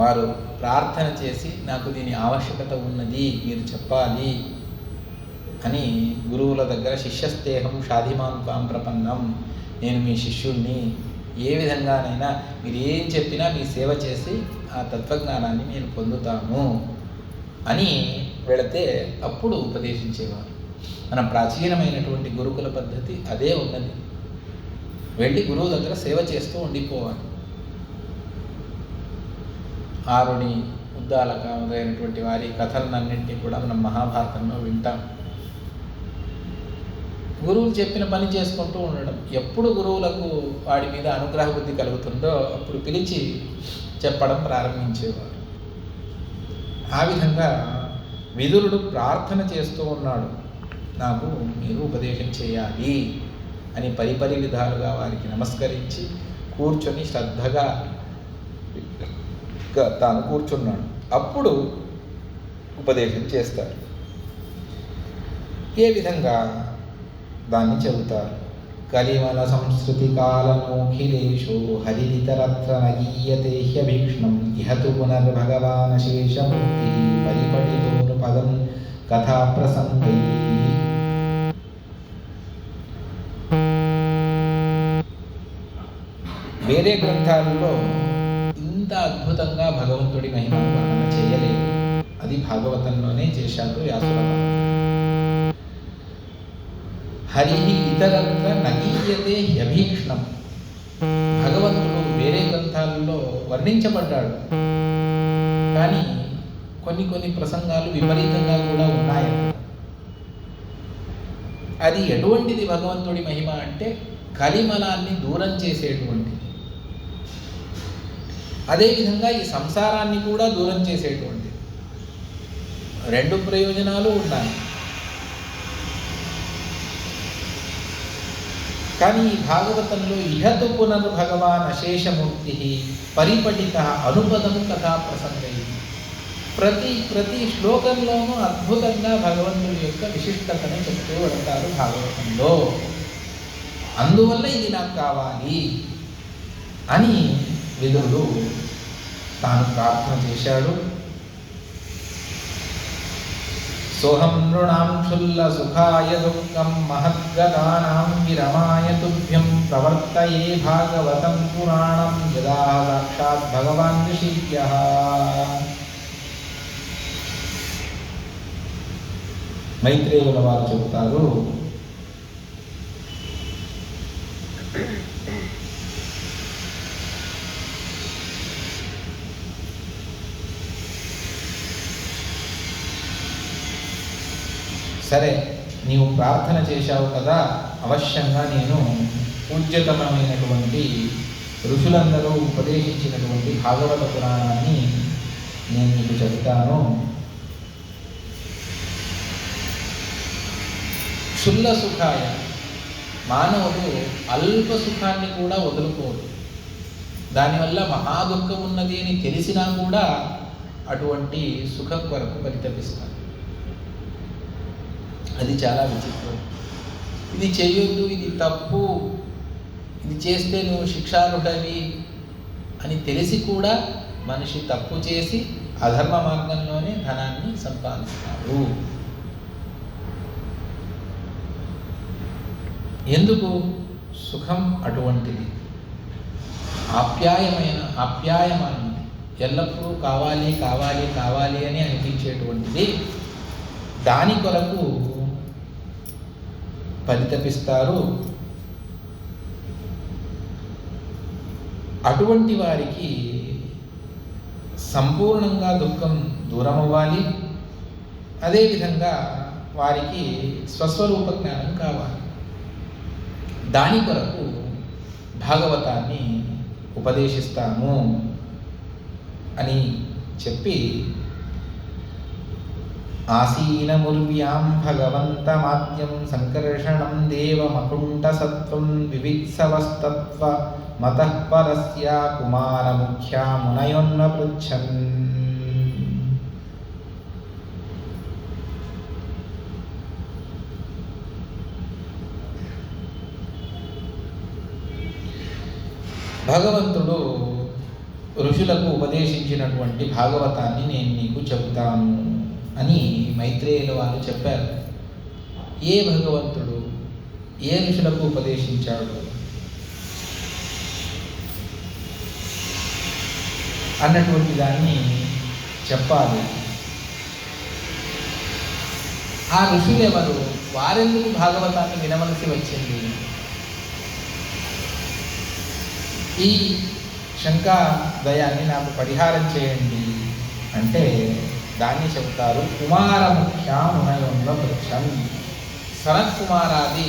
వారు ప్రార్థన చేసి నాకు దీని ఆవశ్యకత ఉన్నది, మీరు చెప్పాలి అని గురువుల దగ్గర శిష్యస్తేహం షాధిమాన్ త్వాం ప్రపన్నం, నేను మీ శిష్యుణ్ణి, ఏ విధంగానైనా మీరు ఏం చెప్పినా మీ సేవ చేసి ఆ తత్వజ్ఞానాన్ని నేను పొందుతాను అని వెళితే అప్పుడు ఉపదేశించేవారు. మన ప్రాచీనమైనటువంటి గురుకుల పద్ధతి అదే ఉన్నది. వెళ్ళి గురువు దగ్గర సేవ చేస్తూ ఉండిపోవాలి. ఆరుని, ఉద్దాలక మొదలైనటువంటి వారి కథలన్నింటినీ కూడా మనం మహాభారతంలో వింటాం. గురువులు చెప్పిన పని చేసుకుంటూ ఉండడం. ఎప్పుడు గురువులకు వాడి మీద అనుగ్రహ బుద్ధి కలుగుతుందో అప్పుడు పిలిచి చెప్పడం ప్రారంభించేవారు. ఆ విధంగా విదురుడు ప్రార్థన చేస్తూ ఉన్నాడు, నాకు మీరు ఉపదేశం చేయాలి అని పరిపరి విధాలుగా వారికి నమస్కరించి కూర్చొని శ్రద్ధగా తాను కూర్చున్నాడు. అప్పుడు ఉపదేశం చేస్తారు. ఏ విధంగా దాన్ని చెబుతారు. కలిమల సంస్కృతి కాలనోఖిలేషో హరితరత్ర నగీయతే హ్యభీక్ష్ణం ఇహతు పునర్భగవానశేషమూర్తి పరిపఠితోను పదం కథా ప్రసంగై. వేరే గ్రంథాలలో ఇంత అద్భుతంగా భగవంతుడి మహిమను వర్ణన చేయలేదు. అది భాగవతంలోనే చేశాడు వ్యాసుల వారు. హరి ఇతరత్ర నగీయతే హ్యభీక్ష్ణం. భగవంతుడు వేరే గ్రంథాలలో వర్ణించబడ్డాడు, కానీ కొన్ని కొన్ని ప్రసంగాలు విపరీతంగా కూడా ఉన్నాయి. అది ఎటువంటిది భగవంతుడి మహిమ అంటే కలిమలాన్ని దూరం చేసేటువంటిది. అదేవిధంగా ఈ సంసారాన్ని కూడా దూరం చేసేటువంటిది. రెండు ప్రయోజనాలు ఉన్నాయి. కానీ ఈ భాగవతంలో ఇహతు పునర్భగవాన్ అశేషమూర్తి పరిపఠిత అనుపదము కథా ప్రసంగై. ప్రతి శ్లోకంలోనూ అద్భుతంగా భగవంతుడి యొక్క విశిష్టతను చెప్తూ వెళ్తారు భాగవతంలో. అందువల్ల ఇది నాకు కావాలి అని విదురుడు తాను ప్రార్థన చేశాడు. సోహం నృణాం క్షుల్ల సుఖాయ దుఃఖం మహద్గతానాం విరమాయ తుభ్యం ప్రవర్తయే భాగవతం పురాణం యదా సాక్షాత్ భగవాన్ ఋషిభ్యః. మైత్రేయుల వారు చెబుతారు, సరే నీవు ప్రార్థన చేశావు కదా, అవశ్యంగా నేను పూజ్యతమైనటువంటి ఋషులందరూ ఉపదేశించినటువంటి భాగవత పురాణాన్ని నేను నీకు చెబుతాను. క్షుల్ల సుఖాయ, మానవుడు అల్ప సుఖాన్ని కూడా వదులుకోడు. దానివల్ల మహాదుఃఖం ఉన్నది అని తెలిసినా కూడా అటువంటి సుఖం కొరకు పరితపిస్తాడు. అది చాలా విచిత్రం. ఇది చేయొద్దు, ఇది తప్పు, ఇది చేస్తే నువ్వు శిక్షార్హుడవి అని తెలిసి కూడా మనిషి తప్పు చేసి అధర్మ మార్గంలోనే ధనాన్ని సంపాదిస్తాడు. ఎందుకు? సుఖం అటువంటిది, ఆప్యాయమైనది, ఎల్లప్పుడూ కావాలి కావాలి కావాలి అని అనిపించేటువంటిది. దాని కొరకు పరితపిస్తారు. అటువంటి వారికి సంపూర్ణంగా దుఃఖం దూరం అవ్వాలి. అదేవిధంగా వారికి స్వస్వరూప జ్ఞానం కావాలి. దాని కొరకు భాగవతాన్ని ఉపదేశిస్తాము అని చెప్పి ఆసీనముర్వ్యాం భగవంతమాద్యం సంకర్షణం దేవమకుంఠసత్వం వివిత్సవస్తత్వ మతః పరస్య కుమారముఖ్యా మునయోన్న పృచ్ఛన్. భగవంతుడు ఋషులకు ఉపదేశించినటువంటి భాగవతాన్ని నేను నీకు చెబుతాను అని మైత్రేయుల వారు చెప్పారు. ఏ భగవంతుడు ఏ ఋషులకు ఉపదేశించాడు అన్నటువంటి దాన్ని చెప్పాలి. ఆ ఋషులు ఎవరు? వారెందుకు భాగవతాన్ని వినవలసి వచ్చింది? ఈ శంకా దయాన్ని నాకు పరిహారం చేయండి అంటే దాన్ని చెబుతారు. కుమారముఖ్యా మునయోన్న వృక్షం. సనత్ కుమారాది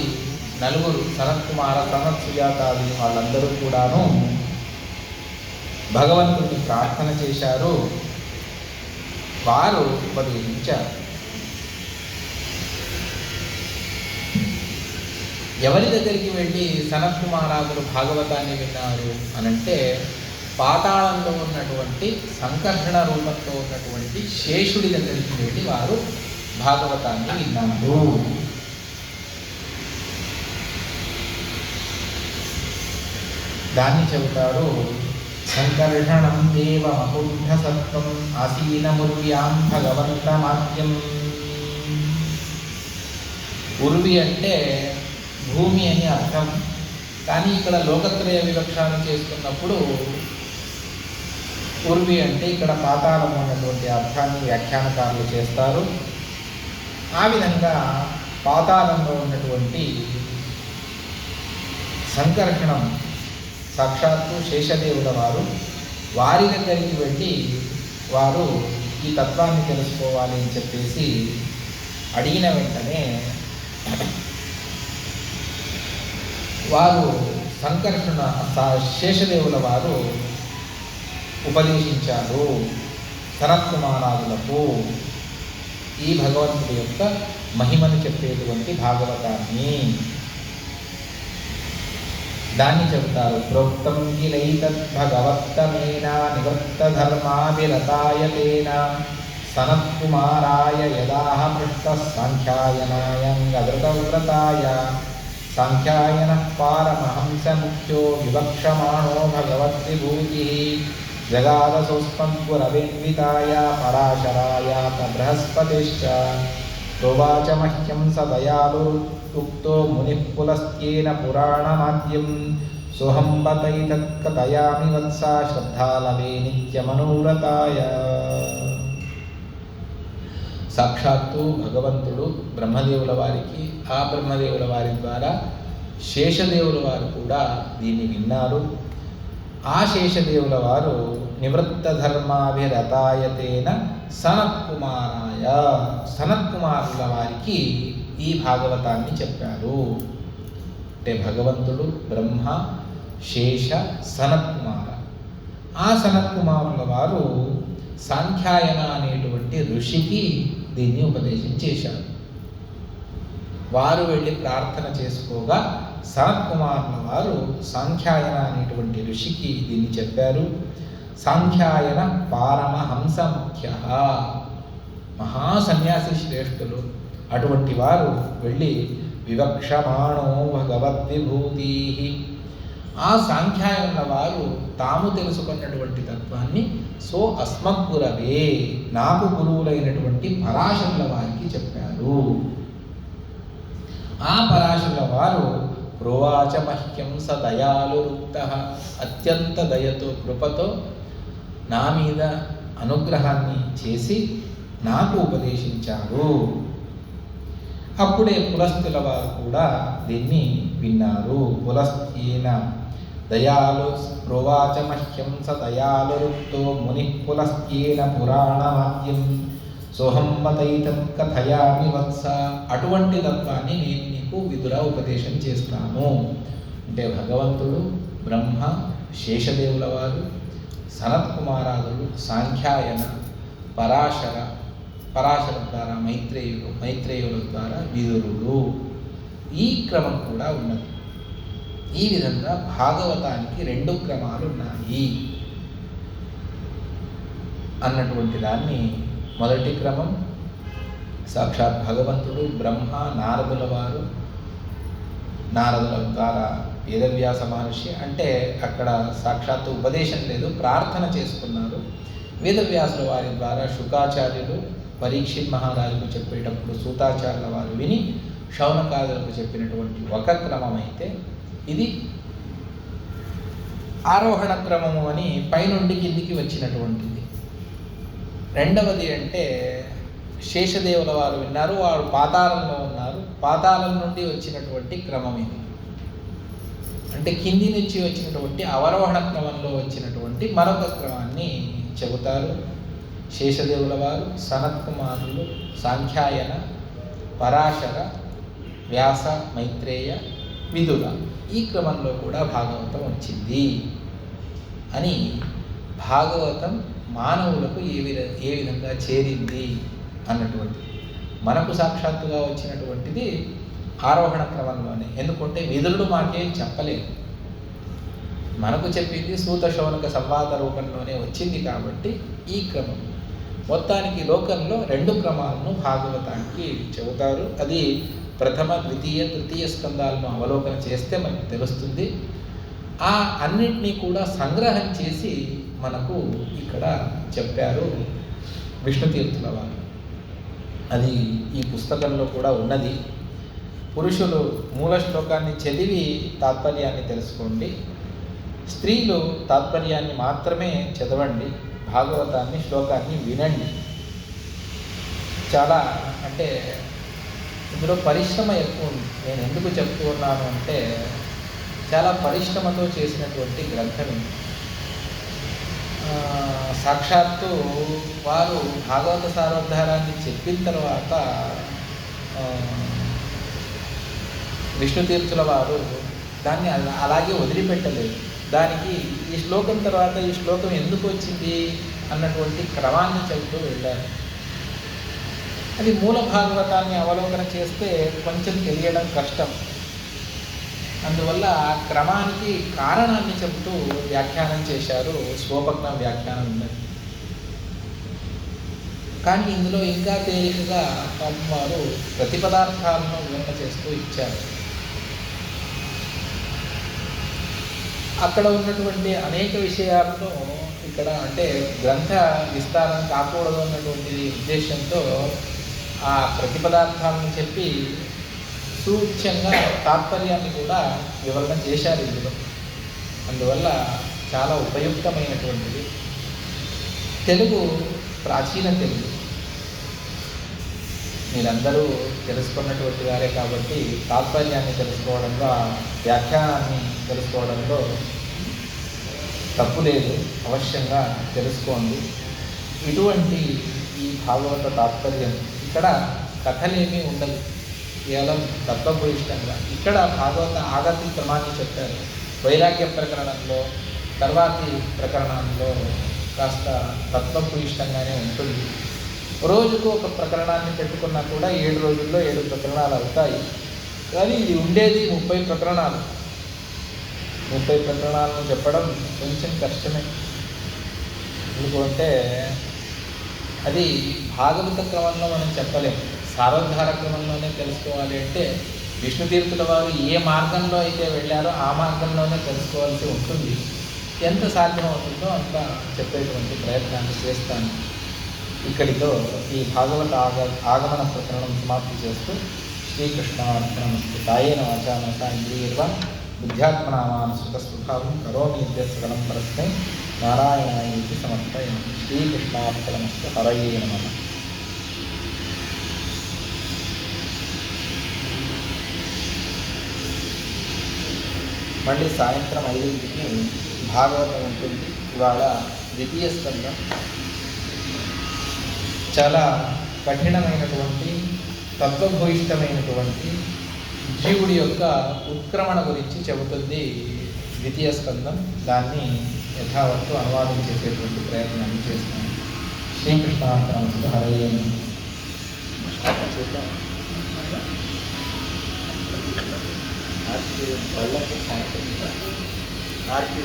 నలుగురు, సనత్ కుమార, సనత్ సుజాతాది వాళ్ళందరూ కూడాను భగవంతుడిని ప్రార్థన చేశారు. వారు ఉపదేశించారు. ఎవరి దగ్గరికి వెళ్ళి సనత్ కుమారాదులు భాగవతాన్ని విన్నారు అనంటే పాతాళంలో ఉన్నటువంటి సంకర్షణ రూపంలో ఉన్నటువంటి శేషుడి దగ్గరికి వెళ్ళి వారు భాగవతాన్ని విన్నారు. దాన్ని చెబుతారు. సంకర్షణం దేవమకుంఠ సత్వం ఆసీనముర్వ్యాం భగవంతమాద్యం. ఉర్వి అంటే భూమి అని అర్థం, కానీ ఇక్కడ లోకత్రయ వివక్షాన్ని చేసుకున్నప్పుడు ఉర్వి అంటే ఇక్కడ పాతాళం ఉన్నటువంటి అర్థాన్ని వ్యాఖ్యానకారులు చేస్తారు. ఆ విధంగా పాతాళంలో ఉన్నటువంటి సంకర్షణం సాక్షాత్తు శేషదేవుల వారు వారి దగ్గరికి వెళ్ళి వారు ఈ తత్వాన్ని తెలుసుకోవాలి అని చెప్పేసి అడిగిన వెంటనే వారు సంకర్షణ శేషదేవుల వారు ఉపదేశించారు సనత్కుమారాదులకు ఈ భగవంతుడి యొక్క మహిమను చెప్పేటువంటి భాగవతాన్ని. దాన్ని చెబుతారు. ప్రోక్తం కిలైతద్భగవత్తమేన నివృత్తధర్మాభిరతాయతేన సనత్కుమారాయ యదాహ పృష్టః సాంఖ్యాయనాయంగధృతవ్రతాయ సాంఖ్యాయనః పారమహంసముఖ్యో వివక్షమాణో భగవద్విభూతిః జగాదసోస్మద్గురవేన్వితాయ పరాశరాయ బృహస్పతిశ్చ ప్రోవాచ మహ్యం స దయాళురుక్తో మునిః పులస్త్యేన పురాణమాద్యం సోహం బతైతత్కథయామి వత్స శ్రద్ధాలవే నిత్యమనోరథాయ. సాక్షాత్తు భగవంతుడు బ్రహ్మదేవుల వారికి, ఆ బ్రహ్మదేవుల వారి ద్వారా శేషదేవుల వారు కూడా దీన్ని విన్నారు. ఆ శేషదేవుల వారు నివృత్త ధర్మాభిరతాయతేన సనత్కుమారాయ, సనత్కుమారుల వారికి ఈ భాగవతాన్ని చెప్పారు. అంటే భగవంతుడు బ్రహ్మ, శేష, సనత్కుమార. ఆ సనత్కుమారుల వారు సాంఖ్యాయన అనేటువంటి ఋషికి దీన్ని ఉపదేశం చేశారు. వారు వెళ్ళి ప్రార్థన చేసుకోగా సనత్కుమారుల వారు సాంఖ్యాయన అనేటువంటి ఋషికి దీన్ని చెప్పారు. సాంఖ్యాయన పారమహంస ముఖ్య, మహాసన్యాసి శ్రేష్ఠులు. అటువంటి వారు వెళ్ళి వివక్షమాణో భగవద్విభూతి, ఆ సాంఖ్యాయనుల వారు తాము తెలుసుకున్నటువంటి తత్వాన్ని సో అస్మద్గురవే, నాకు గురువులైనటువంటి పరాశరుల వారికి చెప్పారు. ఆ పరాశరుల వారు ప్రోవాచ మహ్యం స దయాళురుక్తః, అత్యంత దయతో కృపతో నా మీద అనుగ్రహాన్ని చేసి నాకు ఉపదేశించారు. అప్పుడే పులస్తుల వారు కూడా దీన్ని విన్నారు. పులస్త్యేన దయాళు ప్రోవాచ మహ్యం స దయాళురుక్తో మునిః పులస్త్యేన పురాణమాద్యం సోహం బతైతత్ కథయామి వత్స. అటువంటి తత్వాన్ని నేను నీకు విదుర ఉపదేశం చేస్తాను. అంటే భగవంతుడు బ్రహ్మ, శేషదేవుల వారు, సనత్కుమారాదులు, సాంఖ్యాయన, పరాశర ద్వారా మైత్రేయుల ద్వారా విదురుడు, ఈ క్రమం కూడా ఉన్నది. ఈ విధంగా భాగవతానికి 2 క్రమాలు ఉన్నాయి అన్నటువంటి దాన్ని, మొదటి క్రమం సాక్షాత్ భగవంతుడు బ్రహ్మ, నారదుల వారు, నారదుల ద్వారా వేదవ్యాస మహర్షి, అంటే అక్కడ సాక్షాత్తు ఉపదేశం లేదు, ప్రార్థన చేసుకున్నారు. వేదవ్యాసుల వారి ద్వారా శుకాచార్యులు పరీక్షిత్ మహారాజుకు చెప్పేటప్పుడు సూతాచార్యుల వారు విని శౌనకాదులకు చెప్పినటువంటి ఒక క్రమం అయితే, ఇది ఆరోహణ క్రమము అని పైనుండి కిందికి వచ్చినటువంటిది. రెండవది అంటే శేషదేవుల వారు విన్నారు, వారు పాతాళంలో ఉన్నారు, పాతాళం నుండి వచ్చినటువంటి క్రమం ఇది. అంటే కింది నుంచి వచ్చినటువంటి అవరోహణ క్రమంలో వచ్చినటువంటి మరొక క్రమాన్ని చెబుతారు. శేషదేవుల వారు, సనత్కుమారులు, సాంఖ్యాయన, పరాశర, వ్యాస, మైత్రేయ, విదుర, ఈ క్రమంలో కూడా భాగవతం వచ్చింది అని, భాగవతం మానవులకు ఏ విధంగా చేరింది అన్నటువంటి, మనకు సాక్షాత్తుగా వచ్చినటువంటిది ఆరోహణ క్రమంలోనే. ఎందుకంటే విదురుడు మాకేం చెప్పలేదు, మనకు చెప్పింది సూత శౌనక సంవాద రూపంలోనే వచ్చింది. కాబట్టి ఈ క్రమం మొత్తానికి లోకంలో 2 క్రమాలను భాగవతానికి చెబుతారు. అది ప్రథమ, ద్వితీయ, తృతీయ స్కందాలను అవలోకన చేస్తే మనకు తెలుస్తుంది. ఆ అన్నిటినీ కూడా సంగ్రహం చేసి మనకు ఇక్కడ చెప్పారు విష్ణుతీర్థుల వారు. అది ఈ పుస్తకంలో కూడా ఉన్నది. పురుషులు మూల శ్లోకాన్ని చదివి తాత్పర్యాన్ని తెలుసుకోండి, స్త్రీలు తాత్పర్యాన్ని మాత్రమే చదవండి, భాగవతాన్ని శ్లోకాన్ని వినండి. చాలా అంటే ఇందులో పరిశ్రమ ఎక్కువ ఉంది. నేను ఎందుకు చెప్తూ ఉన్నాను అంటే చాలా పరిశ్రమతో చేసినటువంటి గ్రంథం ఇది. సాక్షాత్తు వారు భాగవత సారోద్ధారాన్ని చెప్పిన తర్వాత విష్ణుతీర్థుల వారు దాన్ని అలాగే వదిలిపెట్టలేదు. దానికి ఈ శ్లోకం తర్వాత ఈ శ్లోకం ఎందుకు వచ్చింది అన్నటువంటి క్రమాన్ని చెబుతూ వెళ్ళారు. అది మూల భాగవతాన్ని అవలోకన చేస్తే కొంచెం తెలియడం కష్టం. అందువల్ల ఆ క్రమానికి కారణాన్ని చెబుతూ వ్యాఖ్యానం చేశారు. స్వోపజ్ఞ వ్యాఖ్యానం ఉన్నది. కానీ ఇందులో ఇంకా తేలికగా వారు ప్రతిపదార్థాలను వివరణ చేస్తూ ఇచ్చారు. అక్కడ ఉన్నటువంటి అనేక విషయాలను ఇక్కడ అంటే గ్రంథ విస్తారం కాకూడదు అన్నటువంటి ఉద్దేశంతో ఆ ప్రతిపదార్థాలను చెప్పి సూచ్యంగా తాత్పర్యాన్ని కూడా వివరణ చేశారు ఇందులో. అందువల్ల చాలా ఉపయుక్తమైనటువంటిది. తెలుగు ప్రాచీన తెలుగు మీరందరూ తెలుసుకున్నటువంటి వారే కాబట్టి తాత్పర్యాన్ని తెలుసుకోవడంలో, వ్యాఖ్యానాన్ని తెలుసుకోవడంలో తప్పు లేదు. అవశ్యంగా తెలుసుకోండి. ఇటువంటి ఈ భాగవత తాత్పర్యం ఇక్కడ కథలేమీ ఉండదు, కేవలం తత్వభూయిష్టంగా. ఇక్కడ భాగవత ఆగతి క్రమాన్ని చెప్పారు. వైరాగ్య ప్రకరణంలో, తర్వాతి ప్రకరణంలో కాస్త తత్వభూయిష్టంగానే ఉంటుంది. రోజుకు ఒక ప్రకరణాన్ని పెట్టుకున్నా కూడా 7 రోజుల్లో 7 ప్రకరణాలు అవుతాయి. కానీ ఇది ఉండేది 30 ప్రకరణాలు. 30 ప్రకరణాలను చెప్పడం కొంచెం కష్టమే. ఎందుకంటే అది భాగవత క్రమంలో మనం చెప్పలేము. సారోద్ధార క్రమంలోనే తెలుసుకోవాలి అంటే విష్ణుతీర్థుల వారు ఏ మార్గంలో అయితే వెళ్ళారో ఆ మార్గంలోనే తెలుసుకోవాల్సి ఉంటుంది. ఎంత సాధ్యమవుతుందో అంత చెప్పేటువంటి ప్రయత్నాన్ని చేస్తాను. ఇక్కడితో ఈ భాగవత ఆగమన ప్రకరణం సమాప్తి చేస్తూ శ్రీకృష్ణార్పణమస్తు. కాయేన వాచా మనసా ఇంద్రియైర్వా బుద్ధ్యాత్మనామానుసృత స్వభావం కరోమి సకలం పరస్మై నారాయణాయేతి సమర్పయామి. శ్రీకృష్ణార్పణమస్తు. హరయే నమః. మళ్ళీ సాయంత్రం 5ంటికి భాగవతం ఉంటుంది. ఇవాళ ద్వితీయ స్కందం. చాలా కఠినమైనటువంటి తత్వభూయిష్టమైనటువంటి జీవుడి యొక్క ఉత్క్రమణ గురించి చెబుతుంది ద్వితీయ స్కందం. దాన్ని యథావత్తు అనువాదం చేసేటువంటి ప్రయత్నాన్ని చేస్తాను. శ్రీకృష్ణార్పణమస్తు. హరయే ఆర్కి